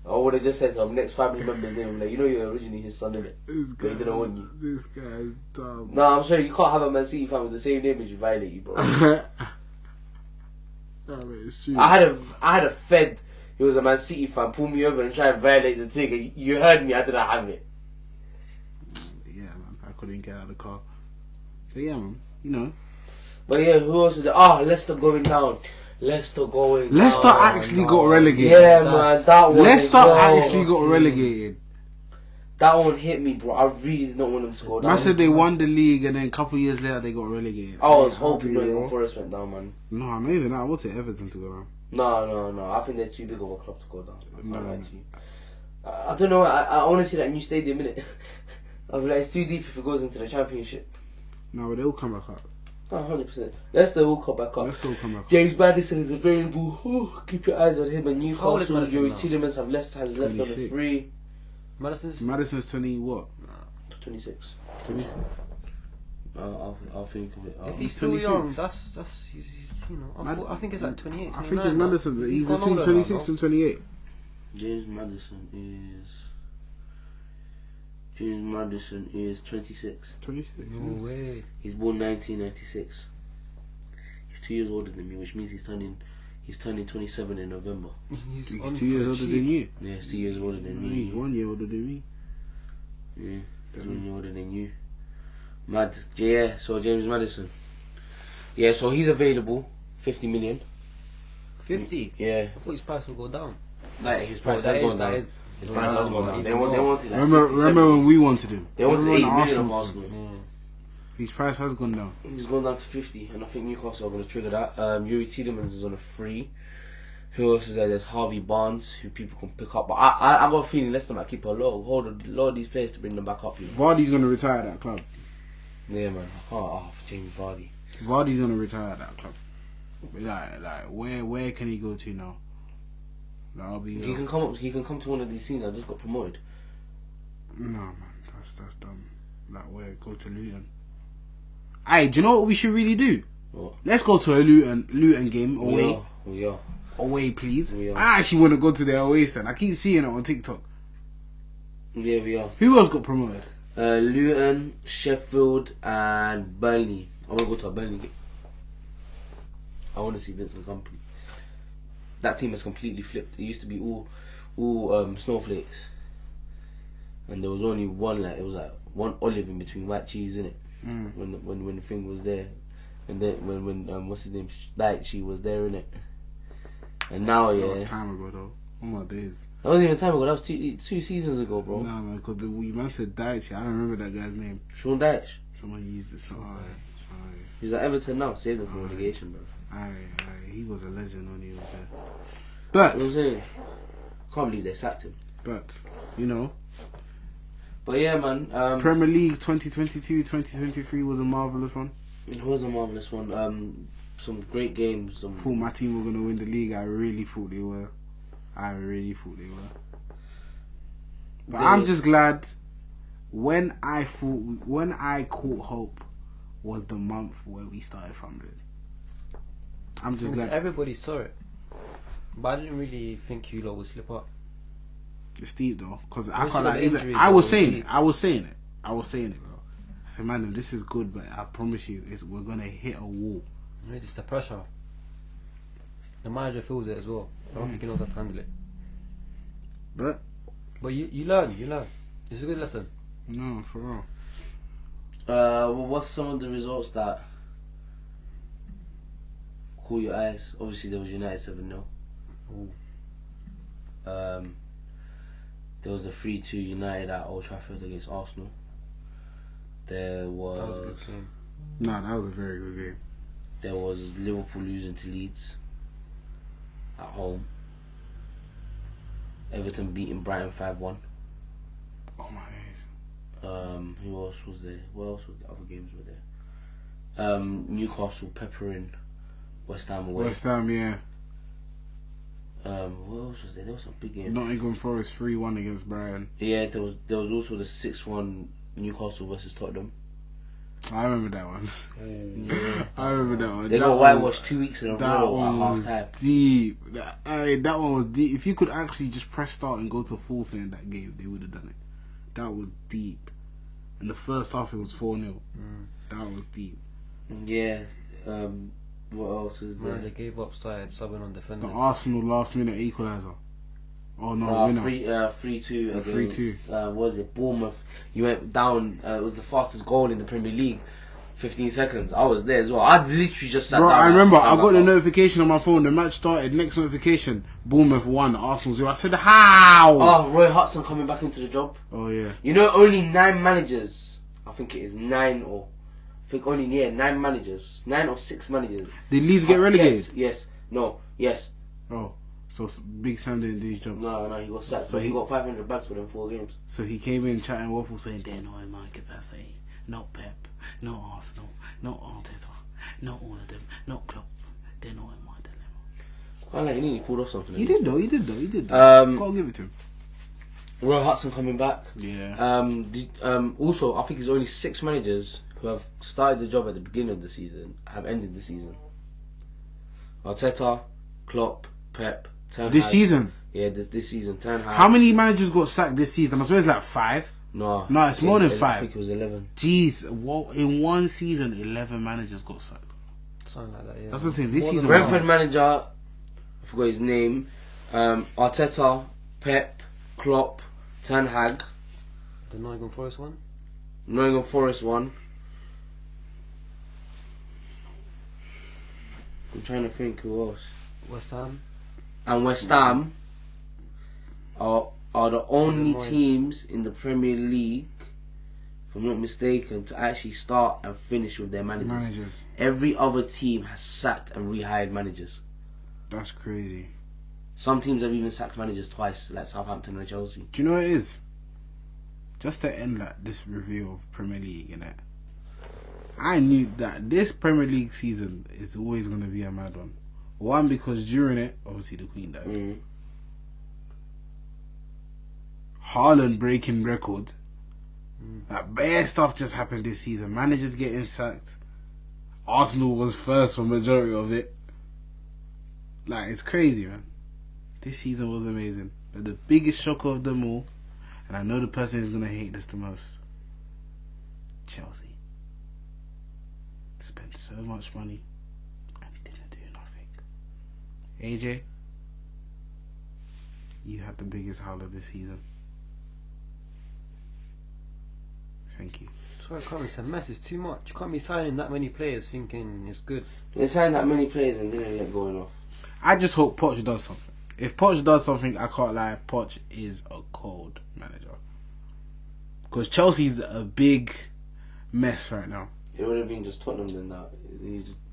[SPEAKER 1] I would have just said to him, next family member's name, like, you know you're originally his son, innit?
[SPEAKER 2] This
[SPEAKER 1] But he didn't want you.
[SPEAKER 2] This guy is dumb.
[SPEAKER 1] No, I'm sorry, you can't have a Man City fan with the same name as you violate you, bro.
[SPEAKER 2] No, man, it's true.
[SPEAKER 1] I had a Fed. He was a Man City fan. Pull me over and try and violate the ticket. You heard me. I didn't have it.
[SPEAKER 2] Yeah, man. I couldn't get out of the car. But yeah, man. You know.
[SPEAKER 1] But yeah, who else is there? Leicester going down. Leicester
[SPEAKER 2] actually got relegated.
[SPEAKER 1] Yeah, man. That one.
[SPEAKER 2] Leicester actually got relegated.
[SPEAKER 1] That one hit me, bro. I really did not want them to go down.
[SPEAKER 2] I said they won the league, and then a couple years later they got relegated.
[SPEAKER 1] I was hoping Nottingham Forest went down, man.
[SPEAKER 2] No, not even that. I wanted Everton to go down.
[SPEAKER 1] No. I think they're too big of a club to go down.
[SPEAKER 2] No.
[SPEAKER 1] I don't know. I want to see that new stadium, innit? I'll be like, it's too deep if it goes into the Championship.
[SPEAKER 2] No, but they'll come back up.
[SPEAKER 1] 100%. Leicester will come back up.
[SPEAKER 2] Leicester will come back up.
[SPEAKER 1] James Maddison is available. Keep your eyes on him. And Newcastle, Yuri Tielemans has left on the free.
[SPEAKER 3] Madison's
[SPEAKER 2] 20 what?
[SPEAKER 1] 26.
[SPEAKER 2] 26.
[SPEAKER 1] I'll think of it.
[SPEAKER 3] If he's still
[SPEAKER 2] 26.
[SPEAKER 3] young, he's you know. I think it's like 28.
[SPEAKER 2] I think it's Madison, but he's between 26 and 28.
[SPEAKER 1] James Madison is 26.
[SPEAKER 2] 26.
[SPEAKER 3] No way.
[SPEAKER 1] He's born 1996. He's 2 years older than me, which means he's turning 27 in November.
[SPEAKER 3] He's
[SPEAKER 2] He's
[SPEAKER 3] on
[SPEAKER 2] 2 years
[SPEAKER 3] for
[SPEAKER 2] older
[SPEAKER 3] cheap.
[SPEAKER 2] than you.
[SPEAKER 1] Yeah, he's 2 years older than me.
[SPEAKER 2] He's 1 year older than me.
[SPEAKER 1] Yeah, he's 1 year older than you. Mad. Yeah, so James Madison. Yeah, so he's available. 50 million.
[SPEAKER 3] 50?
[SPEAKER 1] Yeah.
[SPEAKER 3] I thought his price would go down.
[SPEAKER 1] Like his price
[SPEAKER 3] that
[SPEAKER 1] has
[SPEAKER 3] is-
[SPEAKER 1] gone
[SPEAKER 3] that
[SPEAKER 1] down.
[SPEAKER 3] is-
[SPEAKER 1] His price has gone down. They wanted like
[SPEAKER 2] Remember
[SPEAKER 1] 67.
[SPEAKER 2] when we wanted him?
[SPEAKER 1] They wanted 8
[SPEAKER 2] Remember when
[SPEAKER 1] million of
[SPEAKER 2] Arsenal-
[SPEAKER 1] Arsenal.
[SPEAKER 2] His price has gone down.
[SPEAKER 1] He's gone down to 50, and I think Newcastle are going to trigger that. Yuri Tielemans is on a free. Who else is there? There's Harvey Barnes, who people can pick up. But I got a feeling Leicester might keep a lot of these players to bring them back up. You know?
[SPEAKER 2] Vardy's gonna retire at that club.
[SPEAKER 1] Yeah, man. I can't off Jamie Vardy.
[SPEAKER 2] Vardy's gonna retire at that club. Like where can he go to now? That'll be.
[SPEAKER 1] He can come up. He can come to one of these teams that just got promoted.
[SPEAKER 2] No man, that's dumb. Like where? Go to Luton. Hey, do you know what we should really do?
[SPEAKER 1] What?
[SPEAKER 2] Let's go to a Luton game away.
[SPEAKER 1] We are.
[SPEAKER 2] Away, please.
[SPEAKER 1] We are.
[SPEAKER 2] I actually want to go to their away stand. I keep seeing it on TikTok.
[SPEAKER 1] Yeah, we are.
[SPEAKER 2] Who else got promoted?
[SPEAKER 1] Luton, Sheffield, and Burnley. I want to go to a Burnley game. I want to see Vincent Kompany. That team has completely flipped. It used to be all snowflakes, and there was only one it was like one olive in between white cheese in it. When the thing was there, and then when what's his name, Daichi was there in it, and now
[SPEAKER 2] That was time ago though. Oh my days.
[SPEAKER 1] that wasn't even time ago. That was two seasons ago, bro.
[SPEAKER 2] Nah man, because the man said Daichi. I don't remember that guy's name.
[SPEAKER 1] Sean Dyche.
[SPEAKER 2] Someone used it. Sorry.
[SPEAKER 1] He's at Everton now. Saved him from relegation, bro.
[SPEAKER 2] Aye, he was a legend when he was there.
[SPEAKER 1] You know
[SPEAKER 2] But
[SPEAKER 1] what I'm saying? Can't believe they sacked him.
[SPEAKER 2] you know,
[SPEAKER 1] But yeah, man.
[SPEAKER 2] Premier League 2022-2023 was a marvelous one.
[SPEAKER 1] It was a marvelous one. Some great games.
[SPEAKER 2] I thought my team were gonna win the league. I really thought they were. But I'm just glad when I caught hope was the month where we started fumbling. I'm just glad.
[SPEAKER 3] Everybody saw it. But I didn't really think Hilo would slip up.
[SPEAKER 2] It's deep though, because I
[SPEAKER 3] Especially
[SPEAKER 2] can't like
[SPEAKER 3] with
[SPEAKER 2] even.
[SPEAKER 3] injuries,
[SPEAKER 2] I was
[SPEAKER 3] though,
[SPEAKER 2] saying
[SPEAKER 3] deep.
[SPEAKER 2] it. I was saying it, bro. I said, man, this is good, but I promise you, we're gonna hit a wall.
[SPEAKER 3] It's just the pressure. The manager feels it as well. I don't think he knows how to handle it.
[SPEAKER 2] But
[SPEAKER 3] you learn. It's a good lesson.
[SPEAKER 2] no, for real.
[SPEAKER 1] Well, what's some of the results that caught your eyes? Obviously, there was United 7-0. There was the 3-2 United at Old Trafford against Arsenal. There
[SPEAKER 3] That was a
[SPEAKER 1] was
[SPEAKER 3] good game.
[SPEAKER 2] Nah, that was a very good game.
[SPEAKER 1] there was Liverpool losing to Leeds at home. Everton beating Brighton 5-1.
[SPEAKER 2] Oh my days.
[SPEAKER 1] Who else was there? What else was the other games were there? Newcastle peppering West Ham away.
[SPEAKER 2] West Ham, yeah.
[SPEAKER 1] What else was there? There was some big games.
[SPEAKER 2] Nottingham Forest 3-1 against Brighton.
[SPEAKER 1] Yeah, there was also the 6-1 Newcastle versus Tottenham.
[SPEAKER 2] I remember that one.
[SPEAKER 1] Yeah.
[SPEAKER 2] I remember that one.
[SPEAKER 1] They
[SPEAKER 2] That
[SPEAKER 1] got
[SPEAKER 2] one-
[SPEAKER 1] whitewashed 2 weeks in a
[SPEAKER 2] That
[SPEAKER 1] row
[SPEAKER 2] one
[SPEAKER 1] at
[SPEAKER 2] was
[SPEAKER 1] half time.
[SPEAKER 2] deep. That one was deep. If you could actually just press start and go to fourth in that game, they would have done it. That was deep. In the first half, it was 4-0. That was deep.
[SPEAKER 1] Yeah. What else is there?
[SPEAKER 3] Man, they gave up, started subbing on
[SPEAKER 2] The
[SPEAKER 3] defenders.
[SPEAKER 2] Arsenal last minute equaliser. Oh no, winner.
[SPEAKER 1] 3-2 against
[SPEAKER 2] 3-2.
[SPEAKER 1] what was it, Bournemouth. You went down. It was the fastest goal in the Premier League. 15 seconds. I was there as well. I literally just sat
[SPEAKER 2] Bro,
[SPEAKER 1] down.
[SPEAKER 2] I remember I got the
[SPEAKER 1] note.
[SPEAKER 2] notification on my phone. The match started. Next notification, Bournemouth 1, Arsenal 0. I said, how?
[SPEAKER 1] Oh, Roy Hudson coming back into the job.
[SPEAKER 2] Oh yeah.
[SPEAKER 1] You know, only 9 managers. I think it is 9 or. I think only 9 managers. 9 or 6 managers.
[SPEAKER 2] Did Leeds get
[SPEAKER 1] have
[SPEAKER 2] relegated?
[SPEAKER 1] kept- yes. No. Yes.
[SPEAKER 2] Oh, so Big Sam didn't do his job.
[SPEAKER 1] No. He got sacked.
[SPEAKER 2] So
[SPEAKER 1] So he
[SPEAKER 2] he-
[SPEAKER 1] got 500 bags within 4 games.
[SPEAKER 2] So he came in chatting waffle saying, "There no Mike Bassey, no Pep, no Arsenal, no Arteta, no all of them, no Klopp. They're not in my dilemma."
[SPEAKER 1] I like he pulled off something.
[SPEAKER 2] He did though. Gotta give it to him.
[SPEAKER 1] Roy Hudson coming back.
[SPEAKER 2] Yeah.
[SPEAKER 1] Also, I think there's only 6 managers who have started the job at the beginning of the season have ended the season. Arteta, Klopp, Pep, Ten
[SPEAKER 2] This
[SPEAKER 1] Hag.
[SPEAKER 2] season.
[SPEAKER 1] Yeah, this season, Ten Hag.
[SPEAKER 2] How many managers got sacked this season? I swear it's like 5.
[SPEAKER 1] No,
[SPEAKER 2] It's more than 5.
[SPEAKER 1] I think it was 11.
[SPEAKER 2] Jeez, in one season, 11 managers got sacked.
[SPEAKER 3] Something like that, yeah.
[SPEAKER 2] That's what I'm saying. This season,
[SPEAKER 1] Brentford manager, I forgot his name. Arteta, Pep, Klopp, Ten Hag.
[SPEAKER 3] The Nottingham Forest one?
[SPEAKER 1] Nottingham Forest one. I'm trying to think who else.
[SPEAKER 3] West Ham.
[SPEAKER 1] And West Ham are the only teams in the Premier League, if I'm not mistaken, to actually start and finish with their managers. Every other team has sacked and rehired managers.
[SPEAKER 2] That's crazy.
[SPEAKER 1] Some teams have even sacked managers twice, like Southampton and Chelsea.
[SPEAKER 2] Do you know what it is? Just to end like this review of Premier League, innit? I knew that this Premier League season is always going to be a mad one. One, because during it, obviously the Queen died.
[SPEAKER 1] Mm.
[SPEAKER 2] Haaland breaking record. Like, bare stuff just happened this season. Managers getting sacked. Arsenal was first for majority of it. Like, it's crazy, man. This season was amazing. But the biggest shock of them all, and I know the person who's going to hate this the most, Chelsea. Spent so much money and didn't do nothing. AJ, you had the biggest howler this season. Thank you.
[SPEAKER 3] Sorry, Carmen, it's a mess. It's too much. You can't be signing that many players thinking it's good.
[SPEAKER 1] They signed that many players and didn't let go enough.
[SPEAKER 2] I just hope Poch does something. If Poch does something, I can't lie, Poch is a cold manager. Because Chelsea's a big mess right now.
[SPEAKER 1] It would have been just Tottenham than that.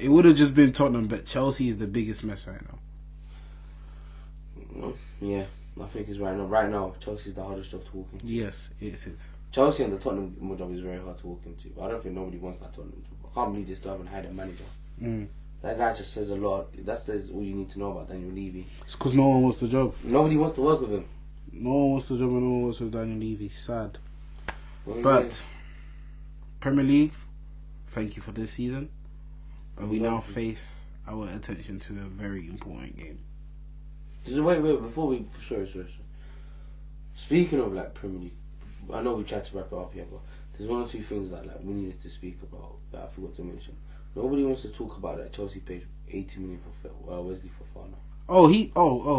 [SPEAKER 2] It would have just been Tottenham, but Chelsea is the biggest mess right now.
[SPEAKER 1] Yeah, I think it's right now. Right now, Chelsea's the hardest job to walk into.
[SPEAKER 2] Yes, it is.
[SPEAKER 1] Chelsea and the Tottenham job is very hard to walk into. But I don't think nobody wants that Tottenham job. I can't believe they still haven't hired a manager. That just says a lot. That says all you need to know about Daniel Levy.
[SPEAKER 2] It's because no one wants the job.
[SPEAKER 1] Nobody wants to work with him.
[SPEAKER 2] No one wants the job and no one wants with Daniel Levy. Sad.
[SPEAKER 1] Well,
[SPEAKER 2] But Premier League, thank you for this season. But we now face our attention to a very important game.
[SPEAKER 1] Wait, before we... Sorry. Speaking of, like, Premier League, I know we tried to wrap it up here, but there's one or two things that, like, we needed to speak about that I forgot to mention. Nobody wants to talk about that Chelsea paid 80 million for Wesley Fofana.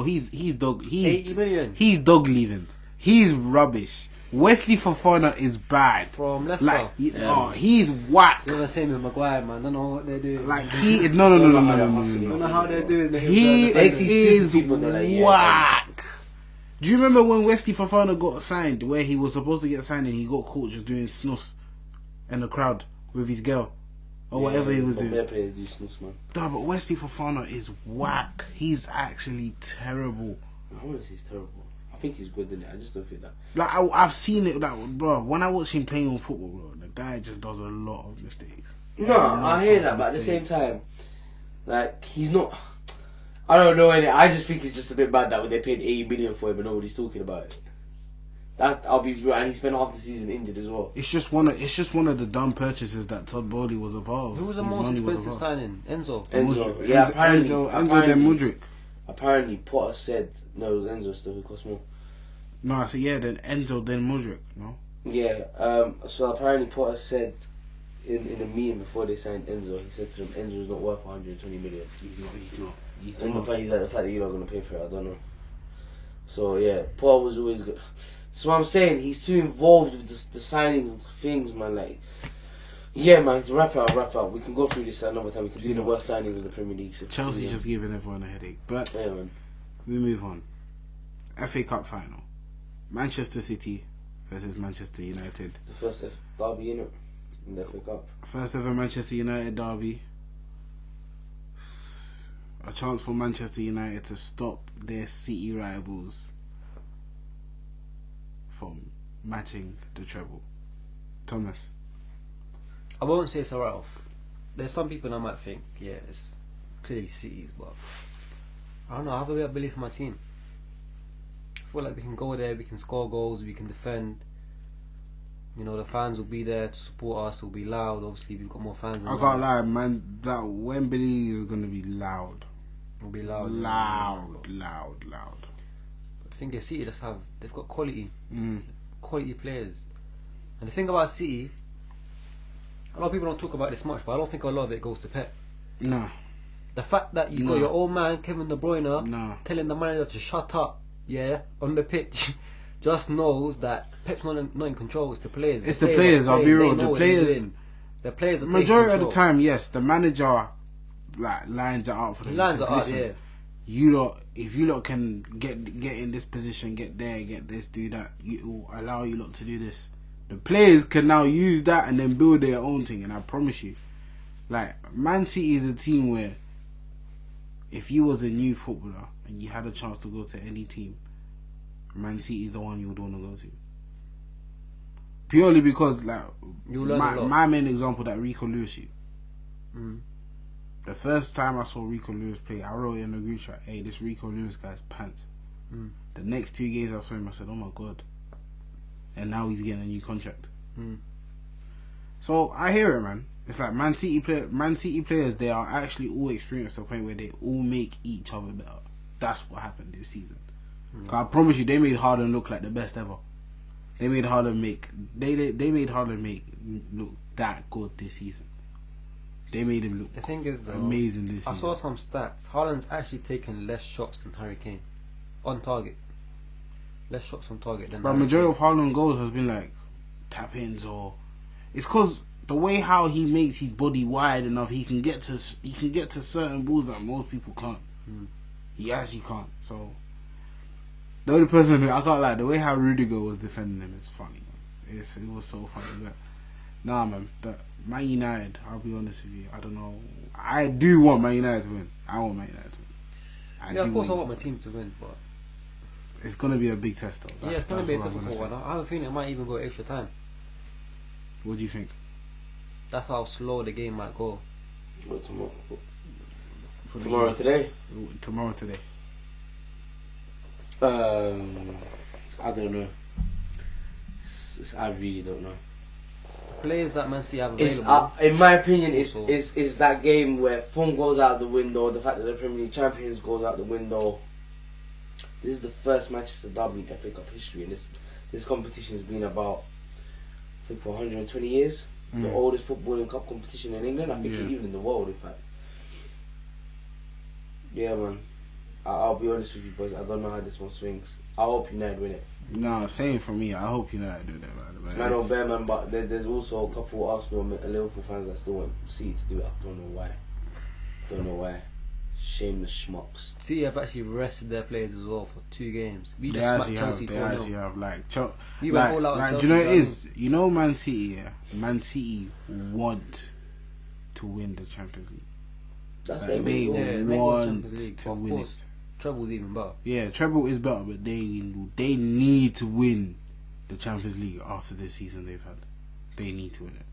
[SPEAKER 2] He's
[SPEAKER 3] 80 million?
[SPEAKER 2] He's dog leaving. He's rubbish. Wesley Fofana is bad.
[SPEAKER 3] From Leicester?
[SPEAKER 2] Like, he's whack.
[SPEAKER 3] They're the same with Maguire, man. Don't know what they're doing.
[SPEAKER 2] Like, he... No.
[SPEAKER 3] Don't know how they're doing it.
[SPEAKER 2] He is
[SPEAKER 1] like,
[SPEAKER 2] whack. Do you remember when Wesley Fofana got signed, where he was supposed to get signed and he got caught just doing snus in the crowd with his girl? Or whatever he was doing.
[SPEAKER 1] Their players do snus, man.
[SPEAKER 2] No, but Wesley Fofana is whack. He's actually terrible.
[SPEAKER 1] I wouldn't say he's terrible. I think he's good in it. I just don't think that.
[SPEAKER 2] Like, I've seen it, like, bro, when I watch him playing on football, bro, the guy just does a lot of mistakes.
[SPEAKER 1] No, I hear that, but at the same time, like, he's not... I don't know, innit? I just think it's just a bit bad that they paid 80 million for him and nobody's talking about it. I'll be real, and he spent half the season injured as well.
[SPEAKER 2] It's just one of the dumb purchases that Todd Bowley was a part of.
[SPEAKER 3] Who was the most expensive signing? Enzo.
[SPEAKER 1] Yeah, apparently.
[SPEAKER 2] Enzo then Mudryk.
[SPEAKER 1] Apparently, Potter said no. Enzo still would cost more.
[SPEAKER 2] No, so yeah, then Enzo then Mudryk. No.
[SPEAKER 1] Yeah. So apparently, Potter said in a meeting before they signed Enzo, he said to them, Enzo's not worth 120 million.
[SPEAKER 2] He's not.
[SPEAKER 1] And the fact that you're not going to pay for it, I don't know. So yeah, Potter was always good. So what I'm saying, he's too involved with the signings of things, man. Like, yeah, man. To wrap up. We can go through this another time. We can do the worst signings of the Premier League. So
[SPEAKER 2] Chelsea's just giving everyone a headache. But
[SPEAKER 1] yeah, man.
[SPEAKER 2] We move on. FA Cup final. Manchester City versus Manchester United.
[SPEAKER 1] The first derby in the FA Cup.
[SPEAKER 2] First ever Manchester United derby. A chance for Manchester United to stop their City rivals from matching the treble. Thomas.
[SPEAKER 3] I won't say it's a write-off. There's some people that might think, yeah, it's clearly City's, but I don't know, I have a bit of belief in my team. I feel like we can go there, we can score goals, we can defend. You know, the fans will be there to support us, it'll be loud. Obviously, we've got more fans than
[SPEAKER 2] I can't lie, man, that Wembley is going to be loud.
[SPEAKER 3] It'll be loud.
[SPEAKER 2] Loud.
[SPEAKER 3] thing is, City they've got quality
[SPEAKER 2] Mm.
[SPEAKER 3] players. And the thing about City, a lot of people don't talk about this much, but I don't think a lot of it goes to Pep.
[SPEAKER 2] Nah.
[SPEAKER 3] The fact that you got
[SPEAKER 2] No.
[SPEAKER 3] your old man Kevin De Bruyne
[SPEAKER 2] No.
[SPEAKER 3] telling the manager to shut up, on the pitch, just knows that Pep's not in control. It's the players.
[SPEAKER 2] It's the players. I'll be real.
[SPEAKER 3] They know
[SPEAKER 2] The
[SPEAKER 3] what they're
[SPEAKER 2] players.
[SPEAKER 3] doing. The players. Are
[SPEAKER 2] Majority of
[SPEAKER 3] taking
[SPEAKER 2] the
[SPEAKER 3] control.
[SPEAKER 2] time, yes, the manager like lines it out for them.
[SPEAKER 3] He lines
[SPEAKER 2] Says,
[SPEAKER 3] it up,
[SPEAKER 2] "Listen,
[SPEAKER 3] yeah.
[SPEAKER 2] You lot, if you lot can get in this position, get there, get this, do that, it will allow you lot to do this. The players can now use that and then build their own thing. And I promise you, like Man City is a team where if you was a new footballer and you had a chance to go to any team, Man City is the one you would want to go to. Purely because, like,
[SPEAKER 3] You learn a lot.
[SPEAKER 2] my main example, that Rico Lewis.
[SPEAKER 3] Mm.
[SPEAKER 2] The first time I saw Rico Lewis play, I wrote in the group chat, "Hey, this Rico Lewis guy's pants."
[SPEAKER 3] Mm.
[SPEAKER 2] The next 2 games I saw him, I said, "Oh my god!" And now he's getting a new contract.
[SPEAKER 3] Mm.
[SPEAKER 2] So I hear it, man. It's like Man City players. They are actually all experienced to the point where they all make each other better. That's what happened this season. 'Cause I promise you, they made Harden look like the best ever. They made Harden look that good this season. They made him look
[SPEAKER 3] The thing is, though,
[SPEAKER 2] amazing this season.
[SPEAKER 3] I saw some stats. Haaland's actually taken less shots than Harry Kane on target. Less shots on target than.
[SPEAKER 2] But
[SPEAKER 3] Harry
[SPEAKER 2] majority
[SPEAKER 3] Kane.
[SPEAKER 2] of Haaland goals has been like tap-ins, or it's because the way how he makes his body wide enough, he can get to certain balls that most people can't. He actually can't. So the only person I can't lie, the way how Rudiger was defending him is funny, man. It was so funny. But nah, man. But Man United, I'll be honest with you, I don't know. I do want Man United to win. I want Man United to win.
[SPEAKER 3] Yeah, of course I want my
[SPEAKER 2] United
[SPEAKER 3] team to win, but
[SPEAKER 2] it's gonna be a big test, though.
[SPEAKER 3] it's going to be a
[SPEAKER 2] what I'm gonna
[SPEAKER 3] difficult
[SPEAKER 2] say.
[SPEAKER 3] one. I have a feeling it might even go extra time.
[SPEAKER 2] What do you think?
[SPEAKER 3] That's how slow the game might go.
[SPEAKER 1] Well, tomorrow.
[SPEAKER 2] For the
[SPEAKER 1] Tomorrow
[SPEAKER 2] game?
[SPEAKER 1] today.
[SPEAKER 2] Tomorrow today.
[SPEAKER 1] I don't know. I really don't know.
[SPEAKER 3] Players that Man City have
[SPEAKER 1] It's
[SPEAKER 3] available.
[SPEAKER 1] in my opinion,
[SPEAKER 3] Also-
[SPEAKER 1] it's that game where fun goes out the window. The fact that the Premier League champions goes out the window. This is the first Manchester derby in FA Cup history, and this competition has been about, I think, for 120 years. The oldest footballing cup competition in England. I think
[SPEAKER 2] Yeah.
[SPEAKER 1] even in the world, in fact. Yeah, man. I'll be honest with you, boys. I don't know how this one swings. I hope United win it.
[SPEAKER 2] No, same for me. I hope United do that, man. But
[SPEAKER 1] I know
[SPEAKER 2] it's-
[SPEAKER 1] bear, man, but there's also a couple of Arsenal and Liverpool fans that still want City to do it. I don't know why. Shameless schmucks.
[SPEAKER 3] City have actually rested their players as well for 2 games. We
[SPEAKER 2] They
[SPEAKER 3] just smacked
[SPEAKER 2] actually
[SPEAKER 3] Chelsea
[SPEAKER 2] have.
[SPEAKER 3] 4-0.
[SPEAKER 2] They actually have.
[SPEAKER 3] We went all out on
[SPEAKER 2] like, do you know what it
[SPEAKER 3] Chelsea,
[SPEAKER 2] is? You know, Man City. Yeah, Man City want to win the Champions League.
[SPEAKER 1] That's
[SPEAKER 2] Like,
[SPEAKER 1] their
[SPEAKER 2] they
[SPEAKER 1] main goal.
[SPEAKER 3] Yeah, make one
[SPEAKER 2] want
[SPEAKER 3] Champions League,
[SPEAKER 2] to
[SPEAKER 3] but of
[SPEAKER 2] win
[SPEAKER 3] course,
[SPEAKER 2] it.
[SPEAKER 3] Treble's even better.
[SPEAKER 2] Yeah, treble is better, but they need to win the Champions League after this season they've had. They need to win it,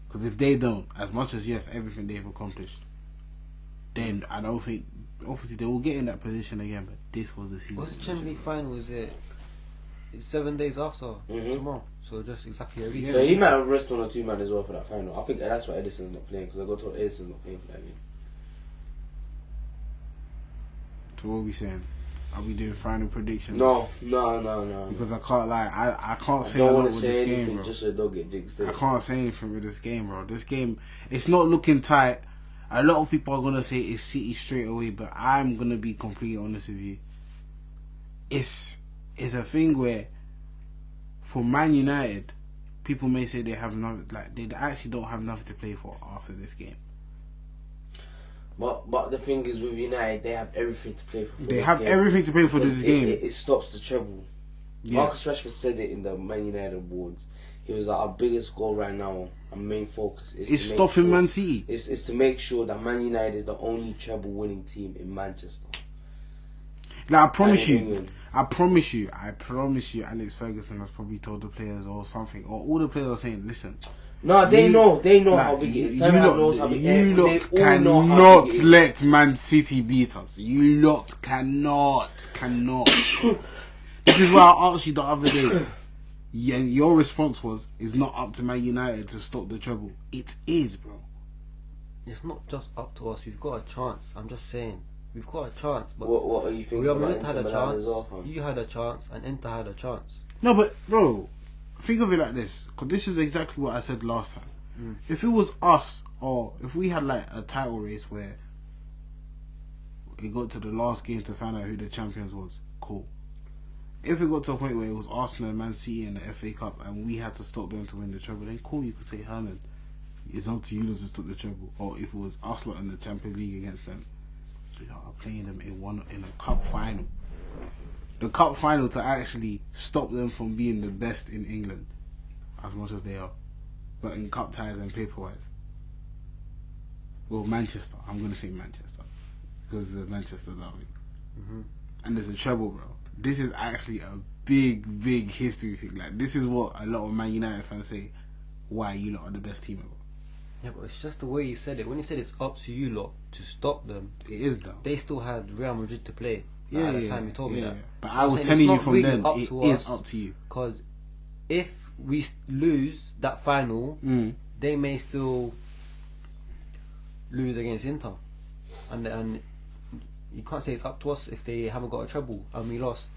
[SPEAKER 2] because if they don't, as much as yes, everything they've accomplished, then I don't think. Obviously, they will get in that position again, but this was the season.
[SPEAKER 3] What's the Champions League final? Is it? It's 7 days after tomorrow, so just exactly a week.
[SPEAKER 2] Yeah.
[SPEAKER 1] So he might have rest 1 or 2 man as well for that final. I think that's why Edison's not playing, because I got told Edison's not playing for that game.
[SPEAKER 2] So what are we saying? Are we doing final predictions?
[SPEAKER 1] No.
[SPEAKER 2] Because I can't lie, I can't
[SPEAKER 1] I
[SPEAKER 2] say
[SPEAKER 1] don't
[SPEAKER 2] a lot
[SPEAKER 1] want
[SPEAKER 2] with
[SPEAKER 1] to
[SPEAKER 2] this
[SPEAKER 1] say
[SPEAKER 2] game,
[SPEAKER 1] anything
[SPEAKER 2] bro.
[SPEAKER 1] just so it don't get jinxed.
[SPEAKER 2] I can't say anything with this game, bro. This game, it's not looking tight. A lot of people are gonna say it's City straight away, but I'm gonna be completely honest with you. It's a thing where, for Man United, people may say they have nothing, like they actually don't have nothing to play for after this game.
[SPEAKER 1] But the thing is, with United, they have everything to play for.
[SPEAKER 2] They have everything to play for this game.
[SPEAKER 1] It stops the treble.
[SPEAKER 2] Yes.
[SPEAKER 1] Marcus Rashford said it in the Man United awards. He was like, our biggest goal right now, our main focus is
[SPEAKER 2] It's
[SPEAKER 1] to make
[SPEAKER 2] stopping
[SPEAKER 1] sure,
[SPEAKER 2] Man City.
[SPEAKER 1] It's to make sure that Man United is the only treble winning team in Manchester.
[SPEAKER 2] Like, I promise
[SPEAKER 1] And in
[SPEAKER 2] you,
[SPEAKER 1] England.
[SPEAKER 2] I promise you, Alex Ferguson has probably told the players or something, or all the players are saying, listen.
[SPEAKER 1] No, they know
[SPEAKER 2] like,
[SPEAKER 1] how big it is.
[SPEAKER 2] You
[SPEAKER 1] Ten Hag
[SPEAKER 2] lot,
[SPEAKER 1] knows how big it
[SPEAKER 2] you
[SPEAKER 1] is.
[SPEAKER 2] lot
[SPEAKER 1] They all know how
[SPEAKER 2] cannot
[SPEAKER 1] big it is.
[SPEAKER 2] let Man City beat us. You lot cannot. This is why I asked you the other day. Yeah, your response was, it's not up to Man United to stop the treble. It is, bro.
[SPEAKER 3] It's not just up to us. We've got a chance. I'm just saying. we've got a chance. But
[SPEAKER 1] What are you thinking?
[SPEAKER 3] Real
[SPEAKER 1] about
[SPEAKER 3] Madrid had a
[SPEAKER 1] Inter Milan
[SPEAKER 3] chance.
[SPEAKER 1] as well, fam?
[SPEAKER 3] You had a chance, and Inter had a chance.
[SPEAKER 2] No, but bro, think of it like this, because this is exactly what I said last time. If it was us, or if we had like a title race where it got to the last game to find out who the champions was, cool. If it got to a point where it was Arsenal and Man City in the FA Cup and we had to stop them to win the treble, then cool, you could say, Herman, it's up to you to stop the treble. Or if it was Arsenal in the Champions League against them, you know, I'm playing them in a cup final. The cup final to actually stop them from being the best in England, as much as they are, but in cup ties and paper wise. Well, Manchester. I'm gonna say Manchester because it's a Manchester derby, and there's a treble, bro. This is actually a big history thing. Like, this is what a lot of Man United fans say. Why you lot are the best team ever?
[SPEAKER 3] Yeah, but it's just the way you said it. When you said it's up to you lot to stop them,
[SPEAKER 2] It is though.
[SPEAKER 3] they still had Real Madrid to play.
[SPEAKER 2] Yeah,
[SPEAKER 3] At the time you told me that.
[SPEAKER 2] But
[SPEAKER 3] So
[SPEAKER 2] I
[SPEAKER 3] I'm
[SPEAKER 2] was
[SPEAKER 3] saying
[SPEAKER 2] telling
[SPEAKER 3] it's
[SPEAKER 2] you
[SPEAKER 3] not
[SPEAKER 2] from
[SPEAKER 3] really
[SPEAKER 2] then,
[SPEAKER 3] up
[SPEAKER 2] it
[SPEAKER 3] to
[SPEAKER 2] is
[SPEAKER 3] us.
[SPEAKER 2] up to you.
[SPEAKER 3] Because if we lose that final, they may still lose against Inter, and you can't say it's up to us if they haven't got a treble and we lost,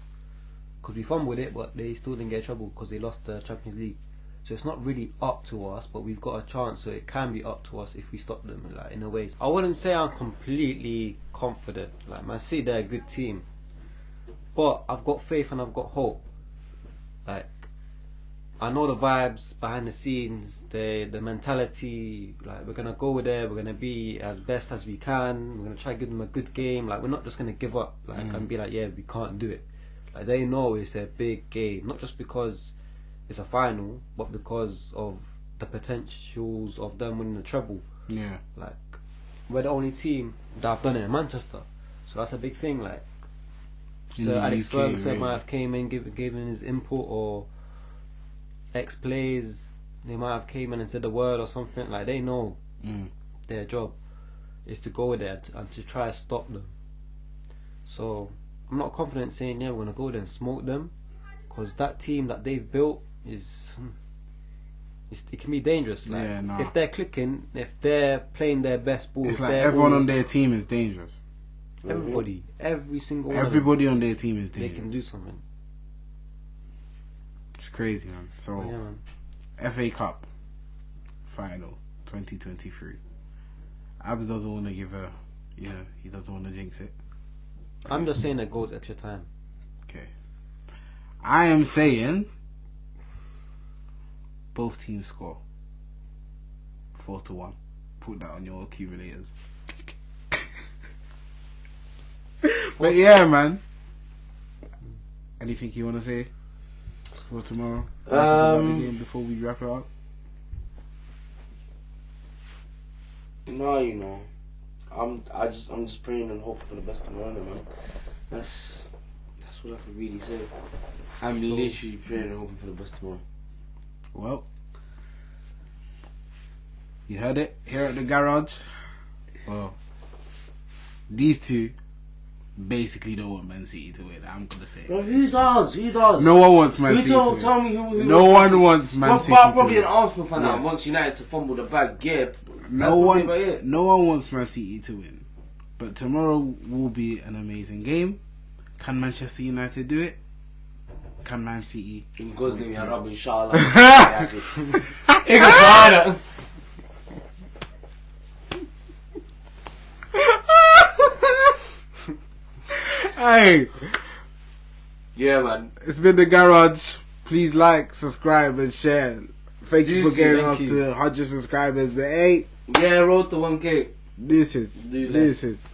[SPEAKER 3] because we fumbled it, but they still didn't get a treble because they lost the Champions League. So it's not really up to us, but we've got a chance, so it can be up to us if we stop them, like, in a way. I wouldn't say I'm completely confident. Like, Man City, they're a good team, but I've got faith and I've got hope. Like, I know the vibes behind the scenes, the mentality. Like, we're gonna go there, we're gonna be as best as we can. We're gonna try to give them a good game. Like, we're not just gonna give up, like, and be like, yeah, we can't do it. Like, they know it's a big game, not just because it's a final, but because of the potentials of them winning the treble.
[SPEAKER 2] Yeah.
[SPEAKER 3] Like, we're the only team that have done it in Manchester, so that's a big thing. Like,
[SPEAKER 2] In
[SPEAKER 3] Sir
[SPEAKER 2] the
[SPEAKER 3] Alex
[SPEAKER 2] UK,
[SPEAKER 3] Ferguson
[SPEAKER 2] really.
[SPEAKER 3] might have came in, given his input, or ex players, they might have came in and said a word or something. Like, they know their job is to go there and to try to stop them. So I'm not confident saying, yeah, we're gonna go there and smoke them, because that team that they've built it can be dangerous. Like,
[SPEAKER 2] Yeah, nah.
[SPEAKER 3] if they're clicking, if they're playing their best ball,
[SPEAKER 2] It's
[SPEAKER 3] if
[SPEAKER 2] like
[SPEAKER 3] they're
[SPEAKER 2] everyone
[SPEAKER 3] all-
[SPEAKER 2] on their team is dangerous.
[SPEAKER 3] everybody, every single one of them,
[SPEAKER 2] Everybody on their team is
[SPEAKER 3] they
[SPEAKER 2] dangerous.
[SPEAKER 3] can do something.
[SPEAKER 2] It's crazy, man. So,
[SPEAKER 3] Yeah, man.
[SPEAKER 2] FA Cup final 2023. Abs doesn't want to give a, he doesn't want to jinx it.
[SPEAKER 3] I'm just saying that goes extra time.
[SPEAKER 2] Okay. I am saying both teams score 4-1. Put that on your accumulators. But yeah, man. Anything you want to say for tomorrow? About the game before we wrap it up?
[SPEAKER 1] No, I'm just praying and hoping for the best tomorrow, man. That's what I can really say. I'm literally praying and hoping for the best tomorrow.
[SPEAKER 2] Well, you heard it here at the garage. Well, these two basically don't want Man City to win. I'm gonna say.
[SPEAKER 1] Well, who does?
[SPEAKER 2] No one wants Man
[SPEAKER 1] Who
[SPEAKER 2] City to
[SPEAKER 1] don't
[SPEAKER 2] win.
[SPEAKER 1] tell me who
[SPEAKER 2] No
[SPEAKER 1] wants
[SPEAKER 2] one wants Man City
[SPEAKER 1] Well,
[SPEAKER 2] to
[SPEAKER 1] probably
[SPEAKER 2] win.
[SPEAKER 1] an Arsenal fan that
[SPEAKER 2] Yes.
[SPEAKER 1] wants United to fumble the bag. Yeah.
[SPEAKER 2] No one wants Man City to win. But tomorrow will be an amazing game. Can Manchester United do it? Can Man City?
[SPEAKER 1] In God's name, ya Rabbi, inshallah. Igual.
[SPEAKER 2] Hey,
[SPEAKER 1] Yeah, man.
[SPEAKER 2] it's been the garage. Please like, subscribe, and share. Thank you for
[SPEAKER 1] Juicy,
[SPEAKER 2] getting
[SPEAKER 3] thank
[SPEAKER 2] us
[SPEAKER 3] you.
[SPEAKER 2] to 100 subscribers. But hey,
[SPEAKER 1] Yeah, road to 1K.
[SPEAKER 2] this is.